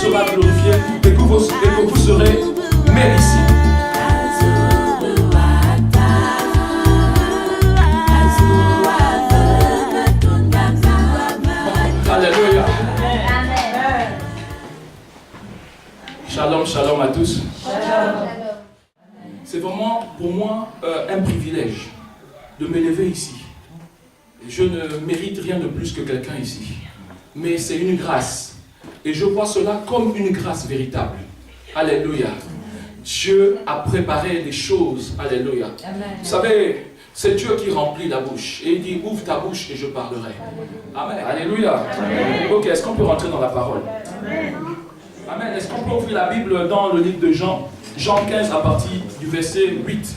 sera glorifié et que vous serez mes disciples. Alléluia. Shalom, shalom à tous. C'est vraiment pour moi un privilège de me lever ici. Je ne mérite rien de plus que quelqu'un ici. Mais c'est une grâce. Et je vois cela comme une grâce véritable. Alléluia. Dieu a préparé des choses. Alléluia. Amen. Vous savez, c'est Dieu qui remplit la bouche. Et il dit, ouvre ta bouche et je parlerai. Amen. Alléluia. Amen. Ok, est-ce qu'on peut rentrer dans la parole? Amen. Amen. Est-ce qu'on peut ouvrir la Bible dans le livre de Jean? Jean 15 à partir du verset 8.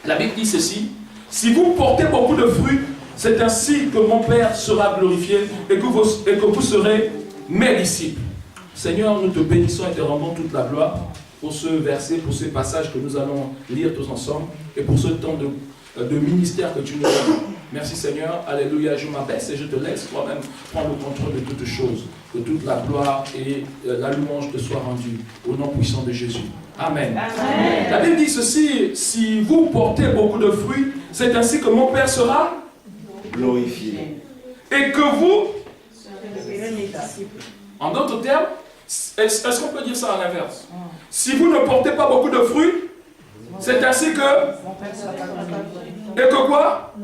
La Bible dit ceci. Si vous portez beaucoup de fruits, c'est ainsi que mon Père sera glorifié et que vous serez mes disciples. Seigneur, nous te bénissons et te rendons toute la gloire pour ce verset, pour ce passage que nous allons lire tous ensemble et pour ce temps de ministère que tu nous donnes. Merci Seigneur, alléluia, je m'abaisse et je te laisse toi-même prendre le contrôle de toutes choses, que toute la gloire et la louange te soient rendues au nom puissant de Jésus. Amen. Amen. La Bible dit ceci, si vous portez beaucoup de fruits, c'est ainsi que mon Père sera glorifié. Et que vous serez mes disciples. En d'autres termes, est-ce qu'on peut dire ça à l'inverse? Si vous ne portez pas beaucoup de fruits, c'est ainsi que... Et que quoi?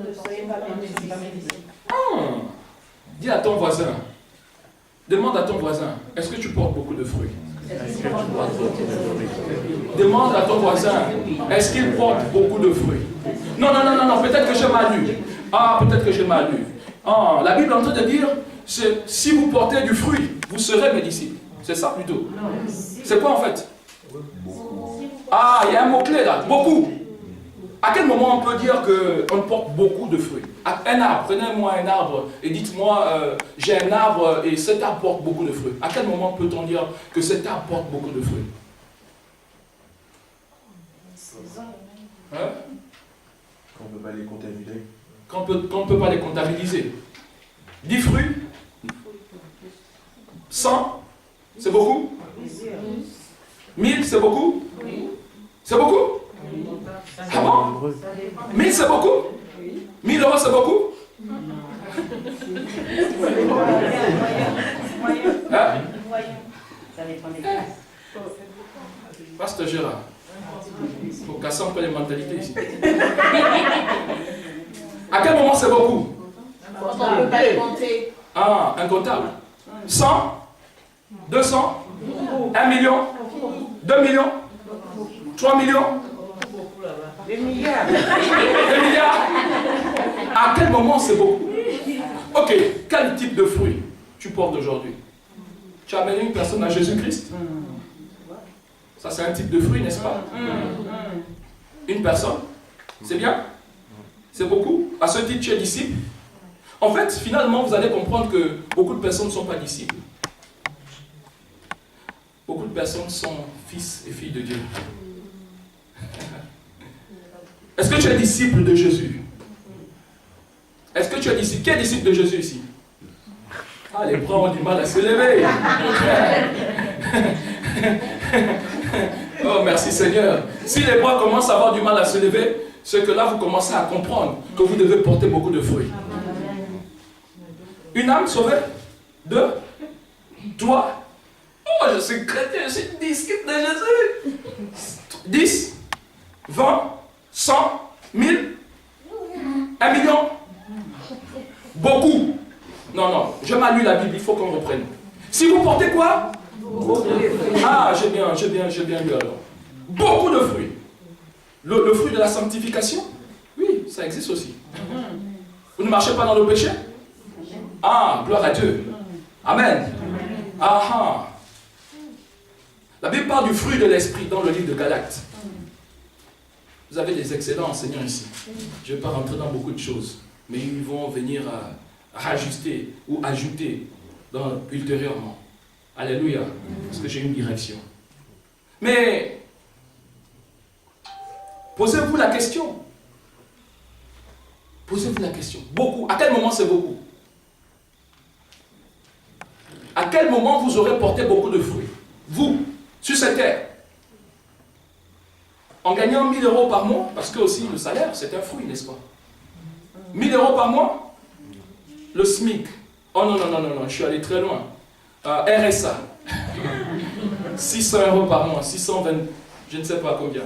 Dis à ton voisin. Demande à ton voisin, est-ce que tu portes beaucoup de fruits? Demande à ton voisin, est-ce qu'il porte beaucoup de fruits? Non, peut-être que j'ai mal lu. Peut-être que j'ai mal lu. La Bible est en train de dire, si vous portez du fruit, vous serez mes disciples. C'est ça plutôt. C'est quoi en fait? Il y a un mot-clé là, beaucoup. À quel moment on peut dire qu'on porte beaucoup de fruits? Un arbre, prenez-moi un arbre et dites-moi, j'ai un arbre et cet arbre porte beaucoup de fruits. À quel moment peut-on dire que cet arbre porte beaucoup de fruits? Qu'on ne peut pas les comptabiliser. Qu'on ne peut pas les comptabiliser. 10 fruits? 100? C'est beaucoup? 1000, c'est beaucoup? C'est beaucoup? Ah bon? 1000, c'est beaucoup? 1000 euros, c'est beaucoup? Pasteur Gérard, il faut casser un peu les mentalités ici. À quel moment c'est beaucoup? On ne peut pas les compter. Incontable. 100? 200? 1 million? 2 millions? 3 millions? Des milliards. Des milliards? À quel moment c'est beaucoup? Ok, quel type de fruit tu portes aujourd'hui? Tu as amené une personne à Jésus-Christ? Ça c'est un type de fruit, n'est-ce pas? Une personne? C'est bien? C'est beaucoup? À ce titre, tu es disciple? En fait, finalement, vous allez comprendre que beaucoup de personnes ne sont pas disciples. Beaucoup de personnes sont fils et filles de Dieu. Est-ce que tu es disciple de Jésus? Est-ce que tu es disciple? Qui est disciple de Jésus ici? Les bras ont du mal à se lever. Oh, merci Seigneur. Si les bras commencent à avoir du mal à se lever, c'est que là, vous commencez à comprendre que vous devez porter beaucoup de fruits. Une âme sauvée? 2? Toi? Oh, je suis chrétien, je suis disciple de Jésus. 10? 20? 100? 1000? 1 million? Beaucoup. Non, je m'ai lu la Bible, il faut qu'on reprenne. Si vous portez quoi? J'ai bien lu alors. Beaucoup de fruits. Le fruit de la sanctification? Oui, ça existe aussi. Vous ne marchez pas dans le péché? Gloire à Dieu. Amen. La Bible parle du fruit de l'esprit dans le livre de Galates. Vous avez des excellents enseignants ici. Je ne vais pas rentrer dans beaucoup de choses, mais ils vont venir rajuster ou ajouter ultérieurement. Alléluia. Parce que j'ai une direction. Mais, posez-vous la question. Posez-vous la question. Beaucoup. À quel moment c'est beaucoup? À quel moment vous aurez porté beaucoup de fruits? Vous, sur cette terre. En gagnant 1000 euros par mois, parce que aussi le salaire, c'est un fruit, n'est-ce pas? 1000 euros par mois, le SMIC. Oh non, non, non, non, non, je suis allé très loin. RSA. 600 euros par mois, 620, je ne sais pas combien.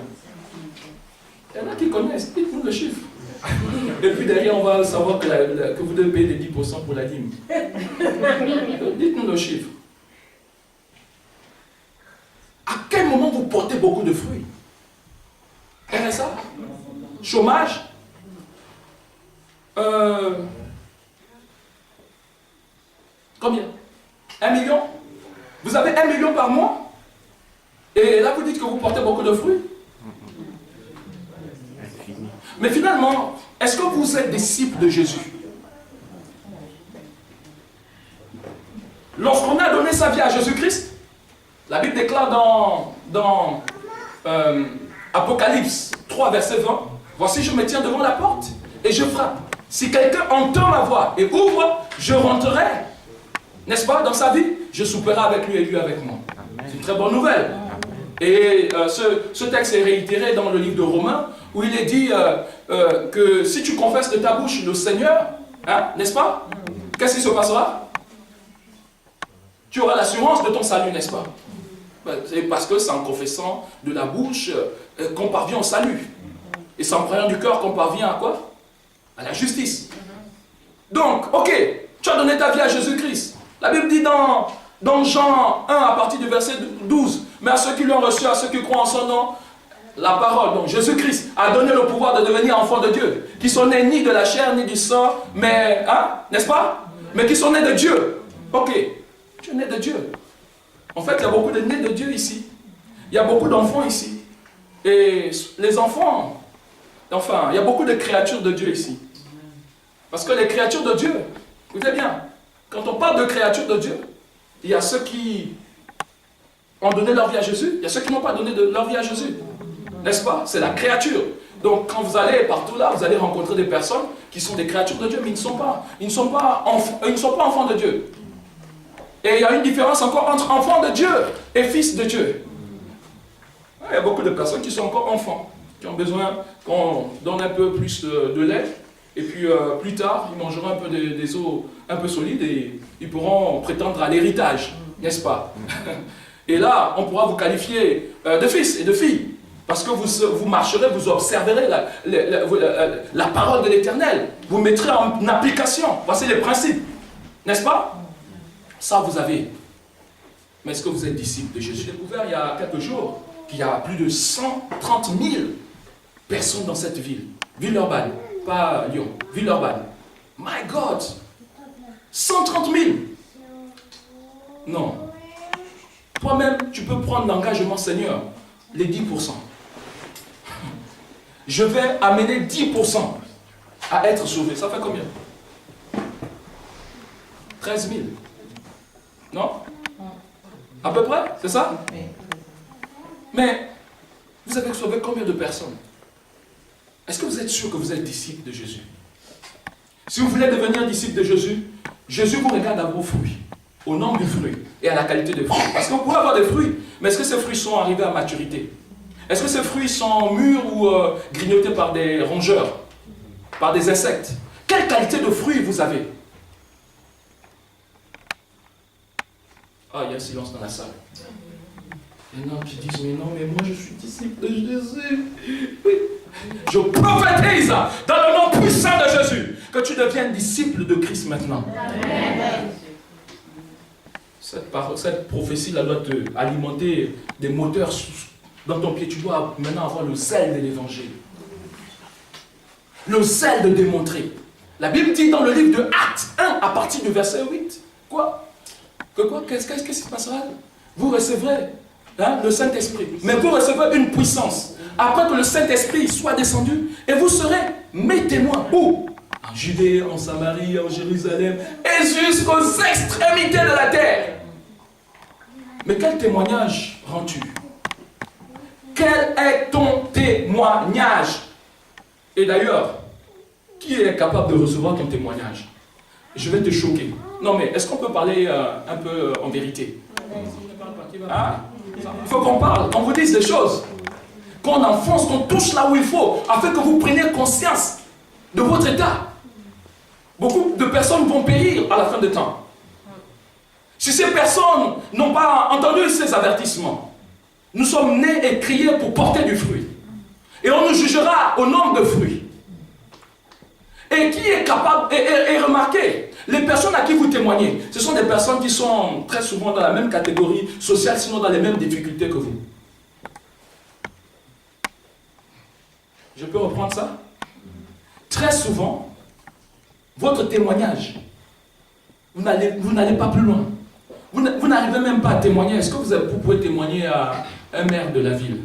Il y en a qui connaissent, dites-nous le chiffre. Et puis derrière, on va savoir que vous devez payer les 10% pour la dîme. Dites-nous le chiffre. À quel moment vous portez beaucoup de fruits? RSA? Chômage? Combien? 1 million? Vous avez 1 million par mois? Et là, vous dites que vous portez beaucoup de fruits? Mais finalement, est-ce que vous êtes disciple de Jésus? Lorsqu'on a donné sa vie à Jésus-Christ, la Bible déclare dans Apocalypse 3, verset 20, « Voici, je me tiens devant la porte et je frappe. Si quelqu'un entend ma voix et ouvre, je rentrerai. » N'est-ce pas? Dans sa vie, je souperai avec lui et lui avec moi. C'est une très bonne nouvelle. Et ce texte est réitéré dans le livre de Romains, où il est dit que si tu confesses de ta bouche le Seigneur, hein, n'est-ce pas? Qu'est-ce qui se passera? Tu auras l'assurance de ton salut, n'est-ce pas? C'est parce que c'est en confessant de la bouche qu'on parvient au salut. Et c'est en croyant du cœur qu'on parvient à quoi? À la justice. Donc, ok, tu as donné ta vie à Jésus-Christ. La Bible dit dans Jean 1, à partir du verset 12, « Mais à ceux qui l'ont reçu, à ceux qui croient en son nom, la parole, donc Jésus-Christ, a donné le pouvoir de devenir enfants de Dieu, qui sont nés ni de la chair, ni du sang, mais, hein, n'est-ce pas? Mais qui sont nés de Dieu. » Ok, tu es né de Dieu. En fait, il y a beaucoup de nés de Dieu ici. Il y a beaucoup d'enfants ici. Et les enfants, enfin, il y a beaucoup de créatures de Dieu ici. Parce que les créatures de Dieu, écoutez bien, quand on parle de créatures de Dieu, il y a ceux qui ont donné leur vie à Jésus, il y a ceux qui n'ont pas donné leur vie à Jésus. N'est-ce pas? C'est la créature. Donc quand vous allez partout là, vous allez rencontrer des personnes qui sont des créatures de Dieu, mais ils ne sont pas enfants de Dieu. Et il y a une différence encore entre enfants de Dieu et fils de Dieu. Il y a beaucoup de personnes qui sont encore enfants, qui ont besoin qu'on donne un peu plus de lait, et puis plus tard, ils mangeront un peu des os un peu solides et ils pourront prétendre à l'héritage, n'est-ce pas? Et là, on pourra vous qualifier de fils et de filles, parce que vous marcherez, vous observerez la parole de l'Éternel, vous mettrez en application, voici les principes, n'est-ce pas? Ça, vous avez. Mais est-ce que vous êtes disciple de Jésus? J'ai découvert il y a quelques jours qu'il y a plus de 130 000 personnes dans cette ville. Villeurbanne, pas Lyon, Villeurbanne. My God! 130 000! Non. Toi-même, tu peux prendre l'engagement, Seigneur, les 10%. Je vais amener 10% à être sauvé. Ça fait combien? 13 000. Non? À peu près, c'est ça? Mais, vous avez sauvé combien de personnes? Est-ce que vous êtes sûr que vous êtes disciple de Jésus? Si vous voulez devenir disciple de Jésus, Jésus vous regarde à vos fruits, au nombre du fruit et à la qualité des fruits. Parce que vous pouvez avoir des fruits, mais est-ce que ces fruits sont arrivés à maturité? Est-ce que ces fruits sont mûrs ou grignotés par des rongeurs, par des insectes? Quelle qualité de fruits vous avez? Ah, il y a un silence dans la salle. Il y en a qui disent, mais non, mais moi je suis disciple de Jésus. Oui. Je prophétise dans le nom puissant de Jésus que tu deviennes disciple de Christ maintenant. Amen. Cette prophétie-là doit te alimenter des moteurs dans ton pied. Tu dois maintenant avoir le zèle de l'évangile. Le zèle de démontrer. La Bible dit dans le livre de Actes 1, à partir du verset 8, quoi? Qu'est-ce qui se passera? Vous recevrez le Saint-Esprit. Mais vous recevrez une puissance. Après que le Saint-Esprit soit descendu, et vous serez mes témoins. Où? En Judée, en Samarie, en Jérusalem, et jusqu'aux extrémités de la terre. Mais quel témoignage rends-tu? Quel est ton témoignage? Et d'ailleurs, qui est capable de recevoir ton témoignage? Je vais te choquer. Non mais, est-ce qu'on peut parler un peu en vérité? Hein? Il faut qu'on parle, qu'on vous dise des choses. Qu'on enfonce, qu'on touche là où il faut, afin que vous preniez conscience de votre état. Beaucoup de personnes vont périr à la fin du temps. Si ces personnes n'ont pas entendu ces avertissements, nous sommes nés et créés pour porter du fruit. Et on nous jugera au nombre de fruits. Et qui est capable, et remarquez, les personnes à qui vous témoignez, ce sont des personnes qui sont très souvent dans la même catégorie sociale, sinon dans les mêmes difficultés que vous. Je peux reprendre ça? Très souvent, votre témoignage, vous n'allez pas plus loin. Vous n'arrivez même pas à témoigner. Est-ce que vous pouvez témoigner à un maire de la ville?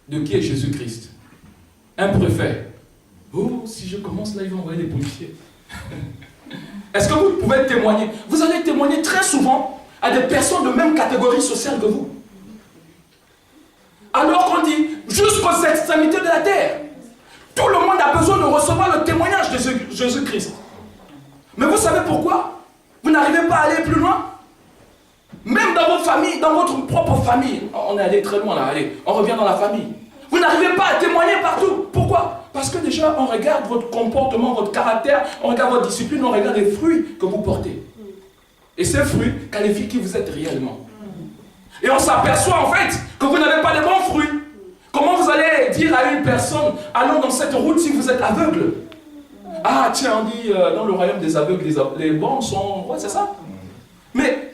De qui est Jésus-Christ? Un préfet. Oh, si je commence là, ils vont envoyer des policiers. Est-ce que vous pouvez témoigner? Vous allez témoigner très souvent à des personnes de même catégorie sociale que vous. Alors qu'on dit, jusqu'aux extrémités de la terre, tout le monde a besoin de recevoir le témoignage de Jésus-Christ. Mais vous savez pourquoi vous n'arrivez pas à aller plus loin? Même dans votre famille, dans votre propre famille, on est allé très loin là, allez, on revient dans la famille. Vous n'arrivez pas à témoigner partout. Pourquoi? Parce que déjà, on regarde votre comportement, votre caractère, on regarde votre discipline, on regarde les fruits que vous portez. Et ces fruits qualifient qui vous êtes réellement. Et on s'aperçoit en fait que vous n'avez pas de bons fruits. Comment vous allez dire à une personne, allons dans cette route si vous êtes aveugle? Ah tiens, on dit dans le royaume des aveugles, les bornes sont... Ouais, c'est ça. Mais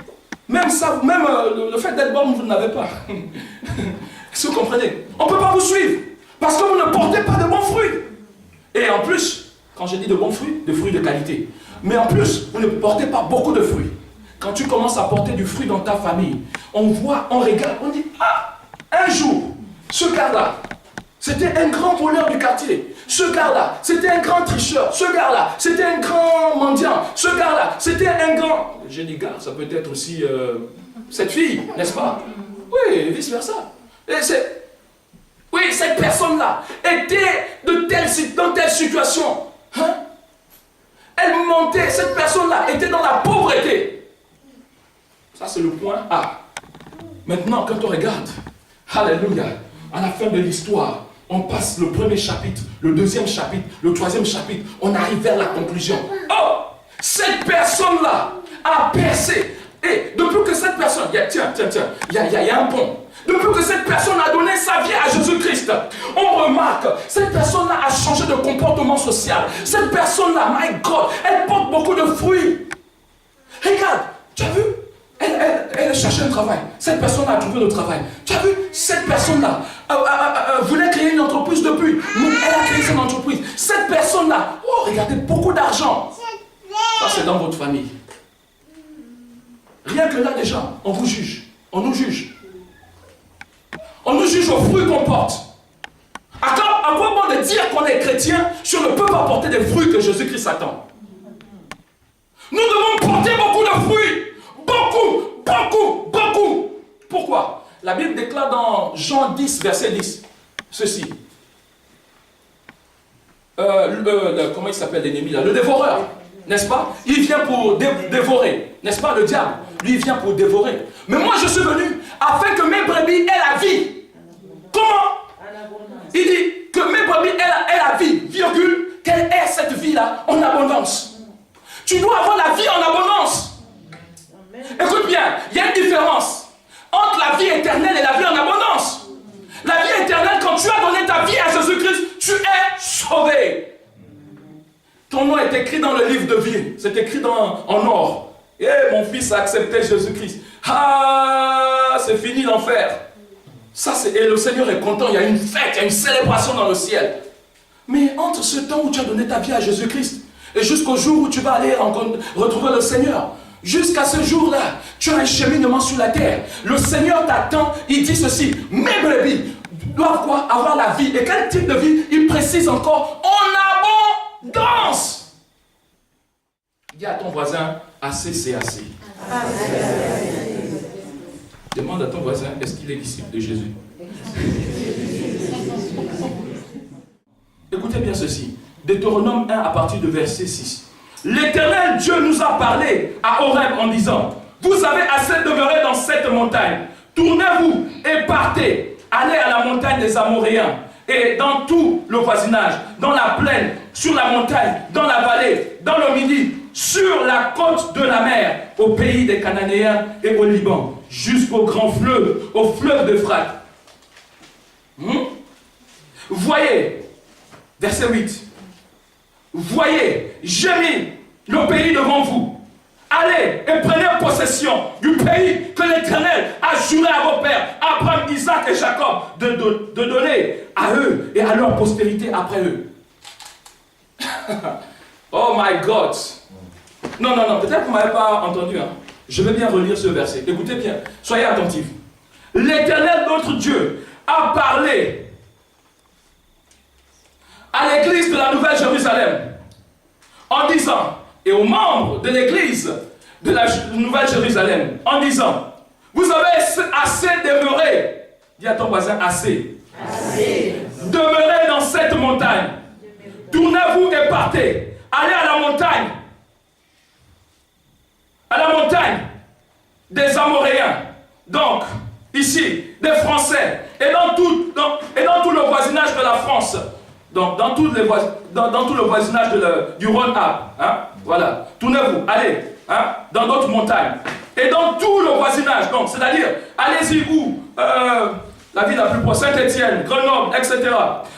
même ça, même le fait d'être borne, vous ne l'avez pas. Est-ce que vous comprenez? On ne peut pas vous suivre parce que vous ne portez pas de bons fruits. Et en plus, quand je dis de bons fruits, de fruits de qualité. Mais en plus, vous ne portez pas beaucoup de fruits. Quand tu commences à porter du fruit dans ta famille, on voit, on regarde, on dit, ah, un jour, ce gars-là, c'était un grand voleur du quartier. Ce gars-là, c'était un grand tricheur. Ce gars-là, c'était un grand mendiant. Ce gars-là, c'était un grand... J'ai dit gars, ça peut être aussi cette fille, n'est-ce pas? Oui, et vice-versa. Oui, cette personne-là était dans telle situation. Hein? Elle montait, cette personne-là était dans la pauvreté. Ça, c'est le point A. Maintenant, quand on regarde, alléluia, à la fin de l'histoire, on passe le premier chapitre, le deuxième chapitre, le troisième chapitre, on arrive vers la conclusion. Oh, cette personne-là a percé. Et depuis que cette personne, il y a un pont. Depuis que cette personne a donné sa vie à Jésus-Christ, on remarque, cette personne-là a changé de comportement social. Cette personne-là, my God, elle porte beaucoup de fruits. Regarde, tu as vu? Elle cherchait un travail. Cette personne a trouvé le travail. Tu as vu? Cette personne-là voulait créer une entreprise depuis. Mais elle a créé son entreprise. Cette personne-là, oh, regardez, beaucoup d'argent. Ça, c'est dans votre famille. Rien que là, déjà, on vous juge. On nous juge. On nous juge aux fruits qu'on porte. À quoi bon de dire qu'on est chrétien si on ne peut pas porter des fruits que Jésus-Christ attend? Nous devons porter beaucoup de fruits. Beaucoup, beaucoup, beaucoup. Pourquoi? La Bible déclare dans Jean 10, verset 10, ceci. Comment il s'appelle l'ennemi là? Le dévoreur, n'est-ce pas? Il vient pour dévorer, n'est-ce pas? Le diable, lui, il vient pour dévorer. Mais moi, je suis venu afin que mes brebis aient la vie. Comment? Il dit que mes brebis aient la vie, virgule, quelle est cette vie-là en abondance? Tu dois avoir la vie en abondance. Écoute bien, il y a une différence entre la vie éternelle et la vie en abondance. La vie éternelle, quand tu as donné ta vie à Jésus-Christ, tu es sauvé. Ton nom est écrit dans le livre de vie. C'est écrit en or. Et mon fils a accepté Jésus-Christ. Ah, c'est fini l'enfer. Et le Seigneur est content. Il y a une fête, il y a une célébration dans le ciel. Mais entre ce temps où tu as donné ta vie à Jésus-Christ et jusqu'au jour où tu vas aller retrouver le Seigneur, jusqu'à ce jour-là, tu as un cheminement sur la terre. Le Seigneur t'attend, il dit ceci, mes brebis doivent quoi? Avoir la vie. Et quel type de vie? Il précise encore, en abondance. Dis à ton voisin, assez c'est assez. Demande à ton voisin, est-ce qu'il est disciple de Jésus? Écoutez bien ceci. Deutéronome 1 à partir de verset 6. L'Éternel Dieu nous a parlé à Horeb en disant, vous avez assez demeuré dans cette montagne. Tournez-vous et partez. Allez à la montagne des Amoréens et dans tout le voisinage, dans la plaine, sur la montagne, dans la vallée, dans le midi, sur la côte de la mer, au pays des Cananéens et au Liban, jusqu'au grand fleuve, au fleuve d'Euphrate. Voyez, verset 8, voyez, j'ai mis le pays devant vous. Allez et prenez possession du pays que l'Éternel a juré à vos pères, Abraham, Isaac et Jacob, de donner à eux et à leur postérité après eux. Oh my God! Non, peut-être que vous ne m'avez pas entendu. Hein. Je vais bien relire ce verset. Écoutez bien, soyez attentifs. L'Éternel, notre Dieu, a parlé à l'église de la Nouvelle Jérusalem en disant, et aux membres de l'église de la Nouvelle Jérusalem, en disant, vous avez assez demeuré, dis à ton voisin, assez. Demeurez dans cette montagne. Tournez-vous et partez. Allez à la montagne des Amoréens, donc ici, des Français, et dans tout le voisinage de la France, donc dans tout le voisinage du Rhône-Alpes, hein, voilà, tournez-vous, allez, hein, dans d'autres montagnes, et dans tout le voisinage, donc c'est-à-dire, allez-y où la ville la plus proche, Saint-Étienne, Grenoble, etc.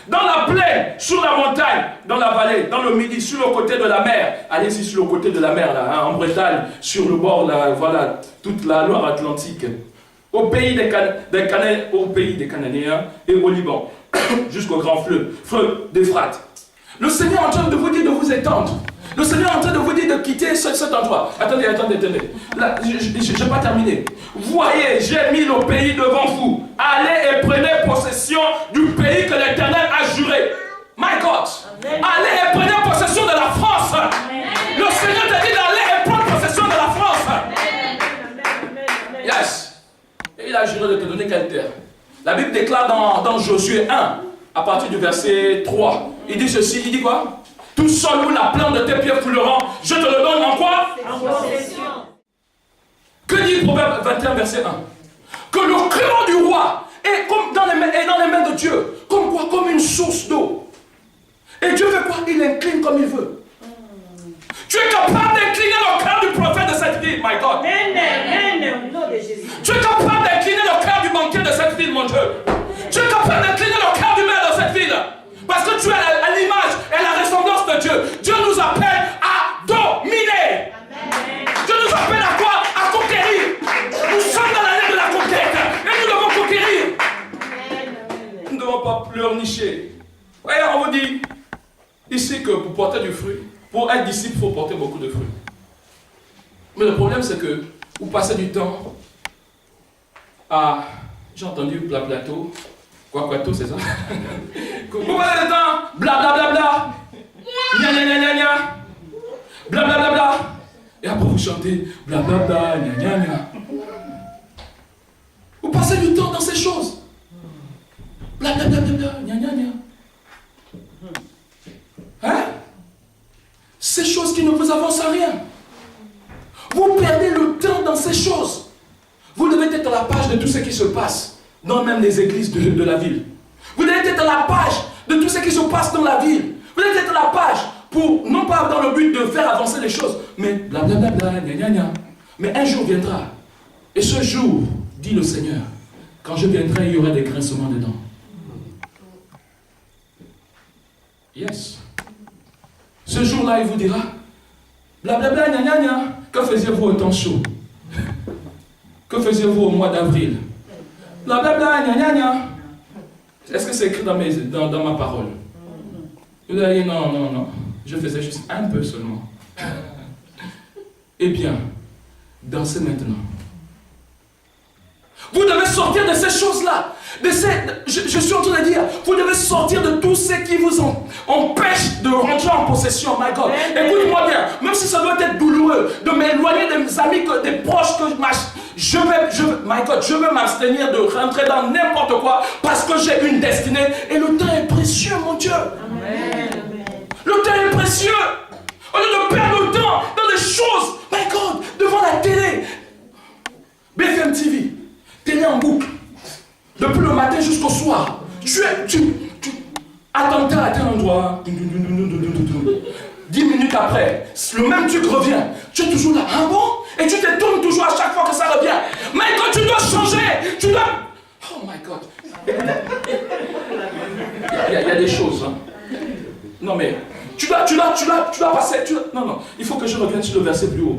Dans la plaine, sur la montagne, dans la vallée, dans le midi, sur le côté de la mer. Allez-y sur le côté de la mer, là, hein, en Bretagne, sur le bord, là, voilà, toute la Loire-Atlantique. Au pays des Cananéens et au Liban, jusqu'au grand fleuve d'Euphrate. Le Seigneur est en train de vous dire de vous étendre. Le Seigneur est en train de vous dire de quitter cet endroit. Attendez. Là, je n'ai pas terminé. Voyez, j'ai mis le pays devant vous. Allez et prenez possession du pays que l'Éternel a juré. My God. Amen. Allez et prenez possession de la France. Amen. Le Seigneur t'a dit d'aller et prendre possession de la France. Amen. Yes. Et il a juré de te donner quelle terre? La Bible déclare dans Josué 1, à partir du verset 3, il dit ceci, il dit quoi? Tout seul où la plante de tes pieds fouleront, je te le donne en quoi? En possession. Que dit Proverbe 21, verset 1? Que le cœur du roi est comme dans les mains de Dieu. Comme quoi? Comme une source d'eau. Et Dieu fait quoi? Il incline comme il veut. Tu es capable d'incliner le cœur du prophète de cette ville, my God. Tu es capable d'incliner le cœur du banquier de cette ville, mon Dieu. Tu es capable d'incliner le cœur du maire de cette ville. Parce que tu es à l'image et la ressemblance de Dieu. Dieu nous appelle à dominer. Amen. Dieu nous appelle à quoi? À conquérir. Nous sommes dans l'année de la conquête. Et nous devons conquérir. Amen. Nous ne devons pas pleurnicher. Voyez, on vous dit ici que pour porter du fruit, pour être disciple, il faut porter beaucoup de fruits. Mais le problème, c'est que vous passez du temps à, j'ai entendu plateau, quoi, c'est ça? Vous passez du temps, blablabla, gna gna gna gna gna, blablabla, et après vous chantez blablabla, gna gna gna. Vous passez du temps dans ces choses, blablabla, gna gna gna. Hein? Ces choses qui ne vous avancent à rien. Vous perdez le temps dans ces choses. Vous devez être à la page de tout ce qui se passe dans même les églises de la ville. Vous devez être à la page de tout ce qui se passe dans la ville. Vous devez être à la page pour, non pas dans le but de faire avancer les choses, mais blablabla, gna gna gna. Mais un jour viendra. Et ce jour, dit le Seigneur, quand je viendrai, il y aura des grincements dedans. Yes. Ce jour-là, il vous dira, blablabla, gna gna gna, que faisiez-vous au temps chaud? Que faisiez-vous au mois d'avril? Blablabla, gna gna gna. Est-ce que c'est écrit dans ma parole? Vous allez dire, non, je faisais juste un peu seulement. Eh bien, dansez maintenant. Vous devez sortir de ces choses-là. Je suis en train de dire, vous devez sortir de tout ce qui vous empêche de rentrer en possession, my God. Écoute-moi bien, même si ça doit être douloureux, de m'éloigner de mes amis, des proches que je veux m'abstenir de rentrer dans n'importe quoi parce que j'ai une destinée et le temps est précieux, mon Dieu. Amen. Le temps est précieux. Au lieu de perdre le choses, my God, devant la télé. BFM TV, télé en boucle. Depuis le matin jusqu'au soir. Attentat à tel endroit. 10 minutes après, le même truc revient. Tu es toujours là. Ah bon? Et tu te tournes toujours à chaque fois que ça revient. Mais quand tu dois changer, tu dois... Oh my God. Il y a des choses. Hein. Non mais, tu dois passer... Non, il faut que je revienne sur le verset plus haut.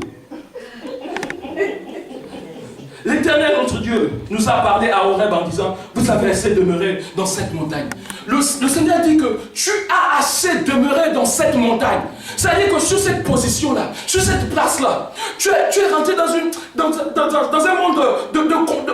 L'Éternel, notre Dieu, nous a parlé à Horeb en disant, vous avez assez demeuré dans cette montagne. Le Seigneur dit que tu as assez demeuré dans cette montagne. C'est-à-dire que sur cette position-là, sur cette place-là, tu es rentré dans un monde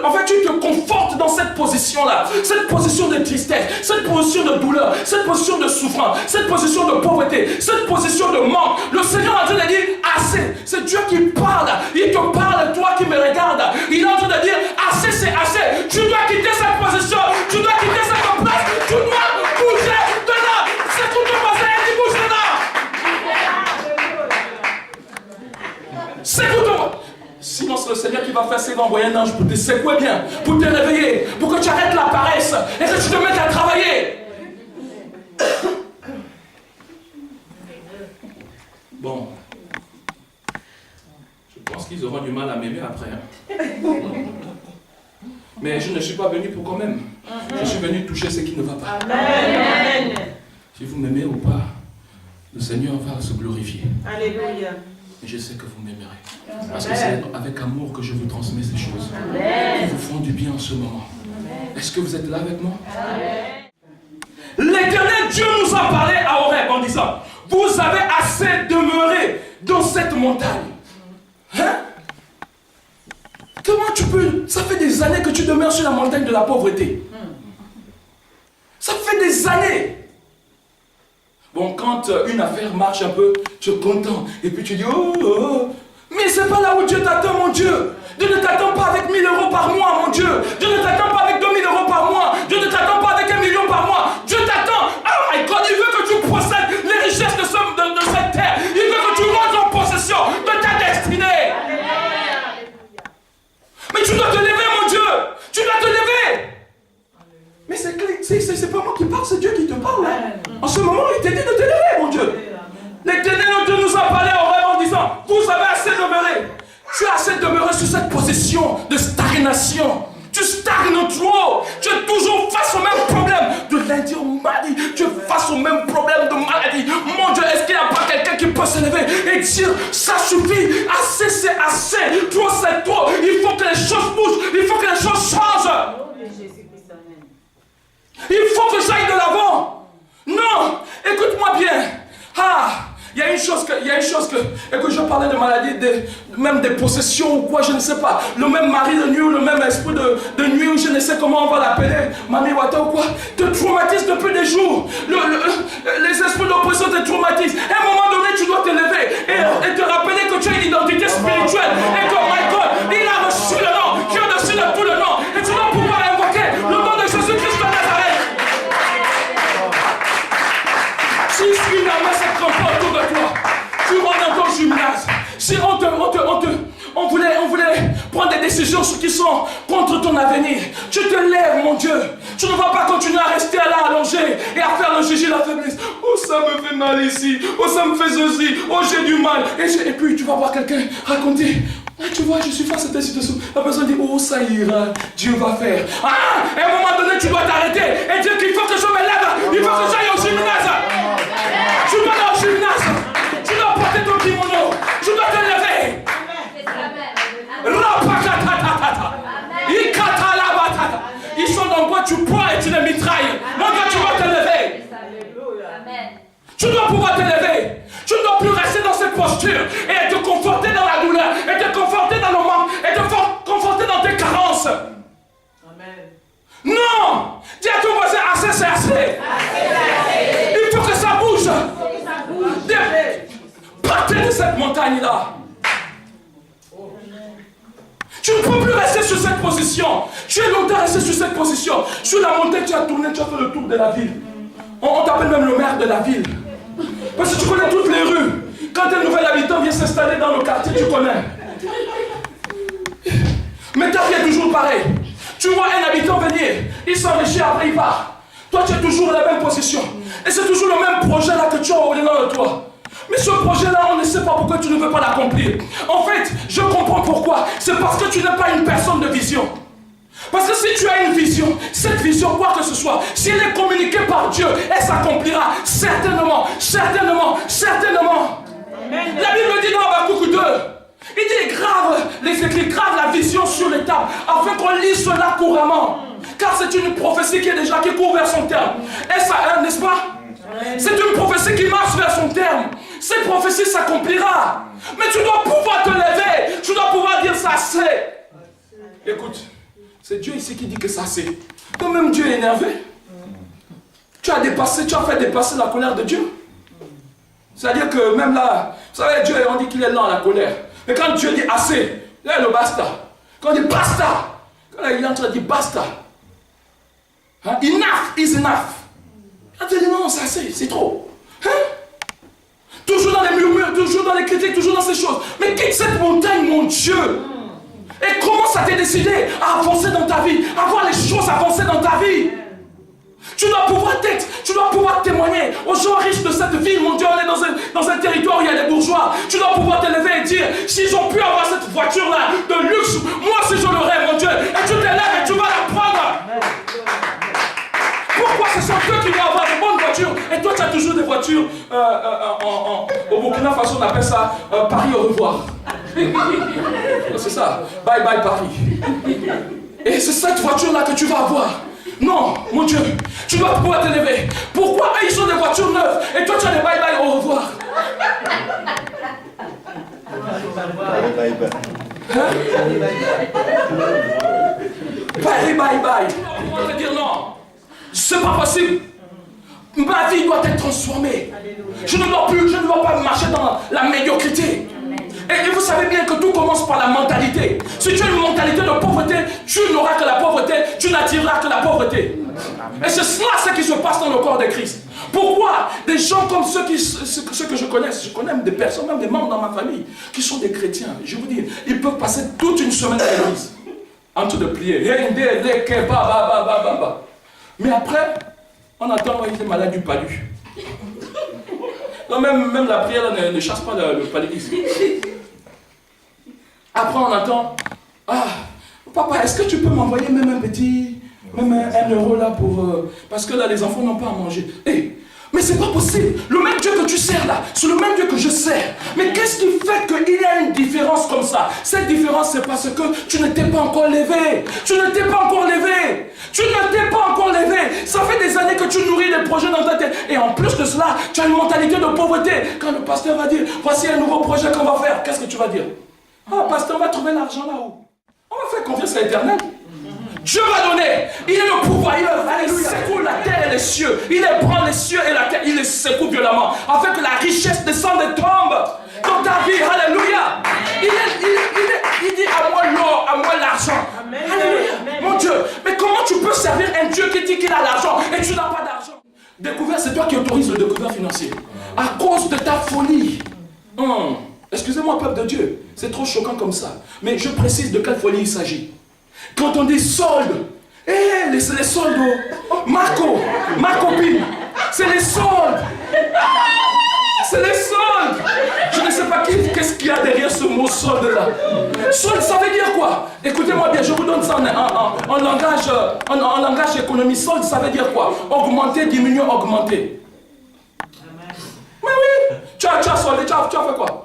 en fait, tu te confortes dans cette position-là. Cette position de tristesse, cette position de douleur, cette position de souffrance, cette position de pauvreté, cette position de manque. Le Seigneur est en train de dire, assez. C'est Dieu qui parle. Il te parle, toi qui me regardes. Il est en train de dire, assez, c'est assez. Tu dois quitter cette position. Tu dois quitter cette place. Tu dois bouger de là. C'est tout ton passé qui bouge de là. C'est tout ton... Sinon, c'est le Seigneur qui va faire ça, il va envoyer un ange pour te secouer bien, pour te réveiller, pour que tu arrêtes la paresse et que tu te mettes à travailler. Bon. Je pense qu'ils auront du mal à m'aimer après. Hein. Mais je ne suis pas venu pour quand même. Je suis venu toucher ce qui ne va pas. Amen. Si vous m'aimez ou pas, le Seigneur va se glorifier. Alléluia. Et je sais que vous m'aimerez. Parce que c'est avec amour que je vous transmets ces choses. Qui vous font du bien en ce moment. Est-ce que vous êtes là avec moi? L'Éternel Dieu nous a parlé à Horeb en disant, vous avez assez demeuré dans cette montagne. Hein? Comment tu peux... Ça fait des années que tu demeures sur la montagne de la pauvreté. Ça fait des années. Bon, quand une affaire marche un peu, tu es content. Et puis tu dis, oh. Mais c'est pas là où Dieu t'attend, mon Dieu. Dieu ne t'attend pas avec 1000 euros par mois, mon Dieu. Dieu ne t'attend pas avec 2000 euros par mois. Dieu ne t'attend pas avec 1 million par mois. Dieu t'attend. Oh my God, il veut que tu possèdes les richesses de cette terre. Il veut que tu rentres en possession de ta destinée. Mais tu dois te lever, mon Dieu. Tu dois te lever. Mais c'est pas moi qui parle, c'est Dieu qui te parle. Hein. En ce moment, il t'a dit de te lever, mon Dieu. L'Éternel Dieu nous a parlé au rêve en disant, vous avez assez demeuré. Tu as assez demeuré sur cette position de stagnation. Tu stagnes trop. Tu es toujours face au même problème. De lundi au mardi, tu es face au même problème de maladie. Mon Dieu, est-ce qu'il n'y a pas quelqu'un qui peut se lever et dire, ça suffit, assez c'est assez, trop c'est trop. Il faut que les choses bougent, il faut que les choses changent. Il faut que j'aille de l'avant. Non, écoute-moi bien. Il y a une chose que, et que je parlais de maladie, même des possessions ou quoi, je ne sais pas. Le même mari de nuit ou le même esprit de nuit ou je ne sais comment on va l'appeler, Mami Wata ou quoi, te traumatise depuis des jours. Les esprits d'oppression te traumatisent. À un moment donné, tu dois te lever et te rappeler que tu as une identité spirituelle. Et que, my God, il a reçu le nom, qui est au-dessus de tout le nom. Et tu dois pouvoir invoquer le nom de Jésus-Christ de Nazareth. Si une armée se trompe autour de toi, tu rentres dans ton gymnase. Si on voulait prendre des décisions qui sont contre ton avenir, tu te lèves, mon Dieu. Tu ne vas pas continuer à rester là allongé et à faire le juger la faiblesse. Oh, ça me fait mal ici. Oh, ça me fait ceci. Oh, j'ai du mal. Et puis tu vas voir quelqu'un raconter. Tu vois, je suis face à cette situation. La personne dit, oh, ça ira. Dieu va faire. À un moment donné, tu dois t'arrêter et dire qu'il faut que je me lève. Il faut que j'aille au gymnase. Tu dois aller au gymnase. Tu dois porter ton kimono. Tu dois te lever. Ils sont dans quoi tu poids et tu les mitrailles. Mon Dieu, tu dois te lever. Tu dois pouvoir te lever. Tu ne dois plus rester dans cette posture et te conforter dans la douleur, et te conforter dans le manque, et te conforter dans tes carences. Amen. Non! Dis à ton voisin, assez, c'est assez. Il faut que ça bouge. Partez de cette montagne-là. Tu ne peux plus rester sur cette position. Tu es longtemps resté sur cette position. Sur la montagne, tu as tourné, tu as fait le tour de la ville. On t'appelle même le maire de la ville. Parce que tu connais toutes les rues. Quand un nouvel habitant vient s'installer dans le quartier, tu connais. Mais ta vie est toujours pareille. Tu vois un habitant venir, il s'enrichit, après il part. Toi, tu es toujours dans la même position. Et c'est toujours le même projet là que tu as au-dedans de toi. Mais ce projet-là, on ne sait pas pourquoi tu ne veux pas l'accomplir. En fait, je comprends pourquoi. C'est parce que tu n'es pas une personne de vision. Parce que si tu as une vision, cette vision, quoi que ce soit, si elle est communiquée par Dieu, elle s'accomplira certainement, certainement, certainement. Amen. La Bible dit dans Habakkuk 2, il dit grave les écrits, grave la vision sur les tables, afin qu'on lise cela couramment. Car c'est une prophétie qui court vers son terme. Et ça, n'est-ce pas? C'est une prophétie qui marche vers son terme. Cette prophétie s'accomplira. Mais tu dois pouvoir te lever. Tu dois pouvoir dire ça c'est. Écoute, c'est Dieu ici qui dit que ça c'est. Toi-même Dieu est énervé. Tu as fait dépasser la colère de Dieu. C'est-à-dire que même là, vous savez, Dieu, on dit qu'il est lent à la colère. Mais quand Dieu dit assez, là, le basta. Quand il dit basta, quand il est en train de dire basta. Hein? Enough is enough. Quand tu dis non, ça c'est trop. Hein? Toujours dans les murmures, toujours dans les critiques, toujours dans ces choses. Mais quitte cette montagne, mon Dieu. Et commence à te décider à avancer dans ta vie, à voir les choses avancer dans ta vie. Tu dois pouvoir témoigner aux gens riches de cette ville. Mon Dieu, on est dans un territoire où il y a des bourgeois. Tu dois pouvoir te lever et dire, s'ils ont pu avoir cette voiture-là de luxe, moi si je l'aurais, mon Dieu. Et tu te lèves et tu vas la prendre. Pourquoi ce sont eux qui vont avoir de bonnes voitures et toi tu as toujours des voitures au Burkina Faso on appelle ça Paris au revoir. C'est ça, bye bye Paris. Et c'est cette voiture là que tu vas avoir. Non, mon Dieu, tu dois pouvoir te lever. Pourquoi eux ils ont des voitures neuves et toi tu as des bye bye au revoir? Bye bye bye. On va te dire non. C'est pas possible. Ma vie doit être transformée. Je ne dois pas marcher dans la médiocrité. Et vous savez bien que tout commence par la mentalité. Si tu as une mentalité de pauvreté, tu n'auras que la pauvreté, tu n'attireras que la pauvreté. Et c'est cela ce qui se passe dans le corps de Christ. Pourquoi des gens comme ceux que je connais des personnes, même des membres dans ma famille, qui sont des chrétiens, je vous dis, ils peuvent passer toute une semaine à l'église en train de prier. Mais après, on attend qu'il est malade du palu. Non, même la prière ne chasse pas le paludisme. Après, on attend. Ah, papa, est-ce que tu peux m'envoyer même un euro là pour. Parce que là, les enfants n'ont pas à manger. Hey, mais c'est pas possible. Le même Dieu que tu sers là, c'est le même Dieu que je sers. Mais qu'est-ce qui fait qu'il y a une différence comme ça? Cette différence, c'est parce que tu ne t'es pas encore levé. Tu ne t'es pas encore levé. Tu ne t'es pas encore levé. Ça fait des années que tu nourris des projets dans ta tête. Et en plus de cela, tu as une mentalité de pauvreté. Quand le pasteur va dire, voici un nouveau projet qu'on va faire, qu'est-ce que tu vas dire? Ah, pasteur, on va trouver l'argent là-haut. On va faire confiance à l'Éternel. Dieu va donner. Il est le pourvoyeur. Il secoue la terre et les cieux. Il ébranle les cieux et la terre. Il les secoue violemment. Afin que la richesse descende et tombe dans ta vie. Alléluia. Il dit à moi l'or, à moi l'argent. Alléluia. Mon Dieu. Mais comment tu peux servir un Dieu qui dit qu'il a l'argent et tu n'as pas d'argent? Découvert, c'est toi qui autorises le découvert financier. À cause de ta folie. Excusez-moi, peuple de Dieu. C'est trop choquant comme ça. Mais je précise de quelle folie il s'agit. Quand on dit solde, les soldes, Marco, ma copine, c'est les soldes. C'est les soldes. Je ne sais pas qu'est-ce qu'il y a derrière ce mot solde là. Solde, ça veut dire quoi? Écoutez-moi bien, je vous donne ça en langage économie. Solde, ça veut dire quoi? Augmenter, diminuer, augmenter. Mais oui, tu as soldé, tu as fait quoi?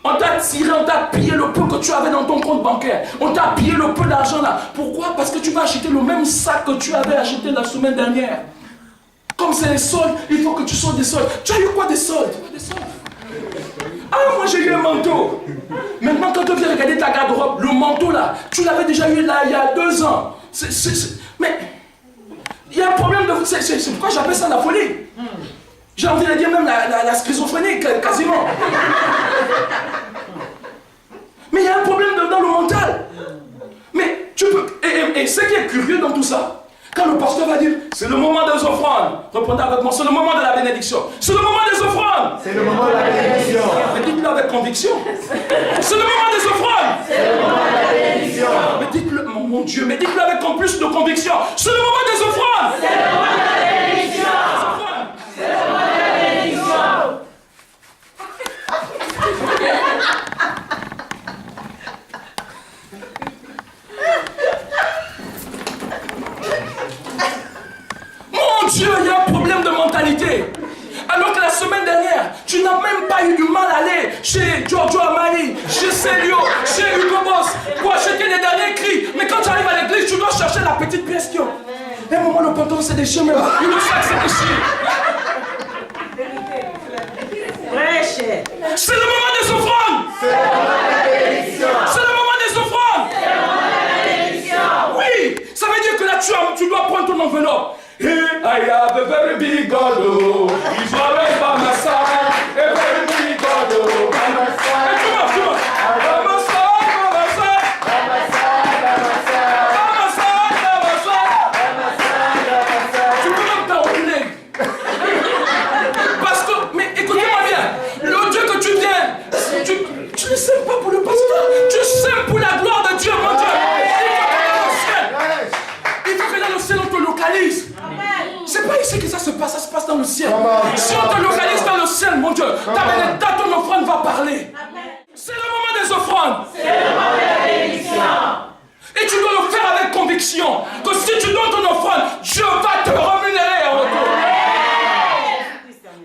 On t'a tiré, on t'a pillé le peu que tu avais dans ton compte bancaire. On t'a pillé le peu d'argent là. Pourquoi? Parce que tu vas acheter le même sac que tu avais acheté la semaine dernière. Comme c'est les soldes, il faut que tu soldes des soldes. Tu as eu quoi des soldes? Ah, moi j'ai eu un manteau. Maintenant quand tu viens regarder ta garde-robe, le manteau là, tu l'avais déjà eu là il y a 2 ans. Mais il y a un problème de... C'est pourquoi j'appelle ça la folie. J'ai envie de dire même la schizophrénie, quasiment. Mais il y a un problème dans le mental. Mais tu peux... Et ce qui est curieux dans tout ça, Quand le pasteur va dire, c'est le moment des offrandes, répondez avec moi, c'est le moment de la bénédiction. C'est le moment des offrandes. C'est le moment de la bénédiction. Mais dites-le avec conviction. C'est le moment des offrandes. C'est le moment de la bénédiction. Mais dites-le, mon Dieu, mais dites-le avec plus de conviction. C'est le moment des offrandes. C'est le moment de la bénédiction. C'est le moment de la bénédiction. Mon Dieu, il y a un problème de mentalité. Alors que la semaine dernière, tu n'as même pas eu du mal à aller chez Giorgio Armani, chez Célio, chez Hugo Boss pour acheter les derniers cris. Mais quand tu arrives à l'église, tu dois chercher la petite pièce qui. À un moment, le pantalon s'est déchiré, même. Le sac s'est déchiré. Prêche. C'est le moment des offrandes. C'est le moment de la bénédiction. C'est le moment des offrandes. C'est le moment de la bénédiction. Oui, ça veut dire que là, tu dois prendre ton enveloppe. Here I have a very big God, oh. He's always by my side. A very big God, oh. By my side. Hey, come on, come on. By my side, by my side. By my side, by my side. By my side, by my side. By my side, by my side. Tu peux même t'enculer. Parce que, mais écoutez-moi bien, le Dieu que tu viens, tu ne sèmes pas pour le pasteur, tu sèmes pour la gloire de Dieu, mon Dieu. Il faut que dans le ciel, on te localise. C'est pas ici que ça se passe dans le ciel. Si on te localise dans le ciel, mon Dieu, ton offrande va parler. C'est le moment des offrandes. C'est le moment de la bénédiction. Et tu dois le faire avec conviction. Que si tu donnes ton offrande, Dieu va te rémunérer en retour.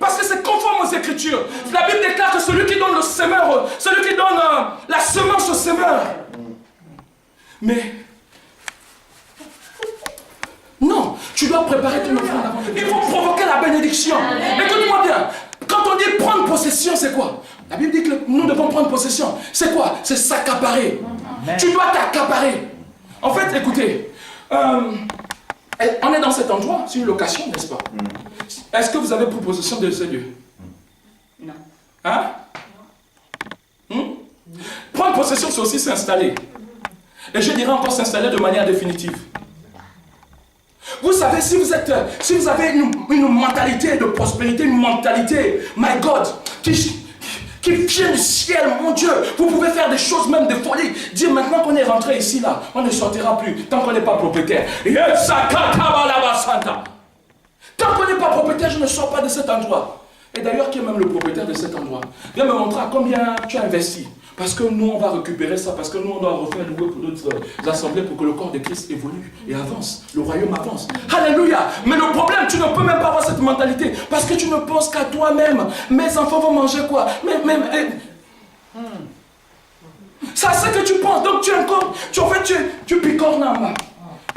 Parce que c'est conforme aux Écritures. La Bible déclare que celui qui donne le semeur, celui qui donne la semence au semeur. Mais non, tu dois préparer ton offrande avant. Il faut provoquer la bénédiction. Écoute-moi bien. Quand on dit prendre possession, c'est quoi? La Bible dit que nous devons prendre possession. C'est quoi? C'est s'accaparer. Tu dois t'accaparer. En fait, écoutez, on est dans cet endroit, c'est une location, n'est-ce pas? Est-ce que vous avez pris possession de ce lieu? Non. Hein? Prendre possession, c'est aussi s'installer. Et je dirais encore s'installer de manière définitive. Vous savez, si vous avez une mentalité de prospérité, une mentalité, my God, qui vient du ciel, mon Dieu, vous pouvez faire des choses, même des folies. Dire maintenant qu'on est rentré ici, là, on ne sortira plus tant qu'on n'est pas propriétaire. Tant qu'on n'est pas propriétaire, je ne sors pas de cet endroit. Et d'ailleurs, qui est même le propriétaire de cet endroit? Viens me montrer à combien tu as investi. Parce que nous, on va récupérer ça, parce que nous, on doit refaire le louer pour d'autres assemblées pour que le corps de Christ évolue et avance. Le royaume avance. Alléluia. Mais le problème, tu ne peux même pas avoir cette mentalité, parce que tu ne penses qu'à toi-même. Mes enfants vont manger quoi? C'est à ça que tu penses. Donc tu es encore, tu picornes en bas.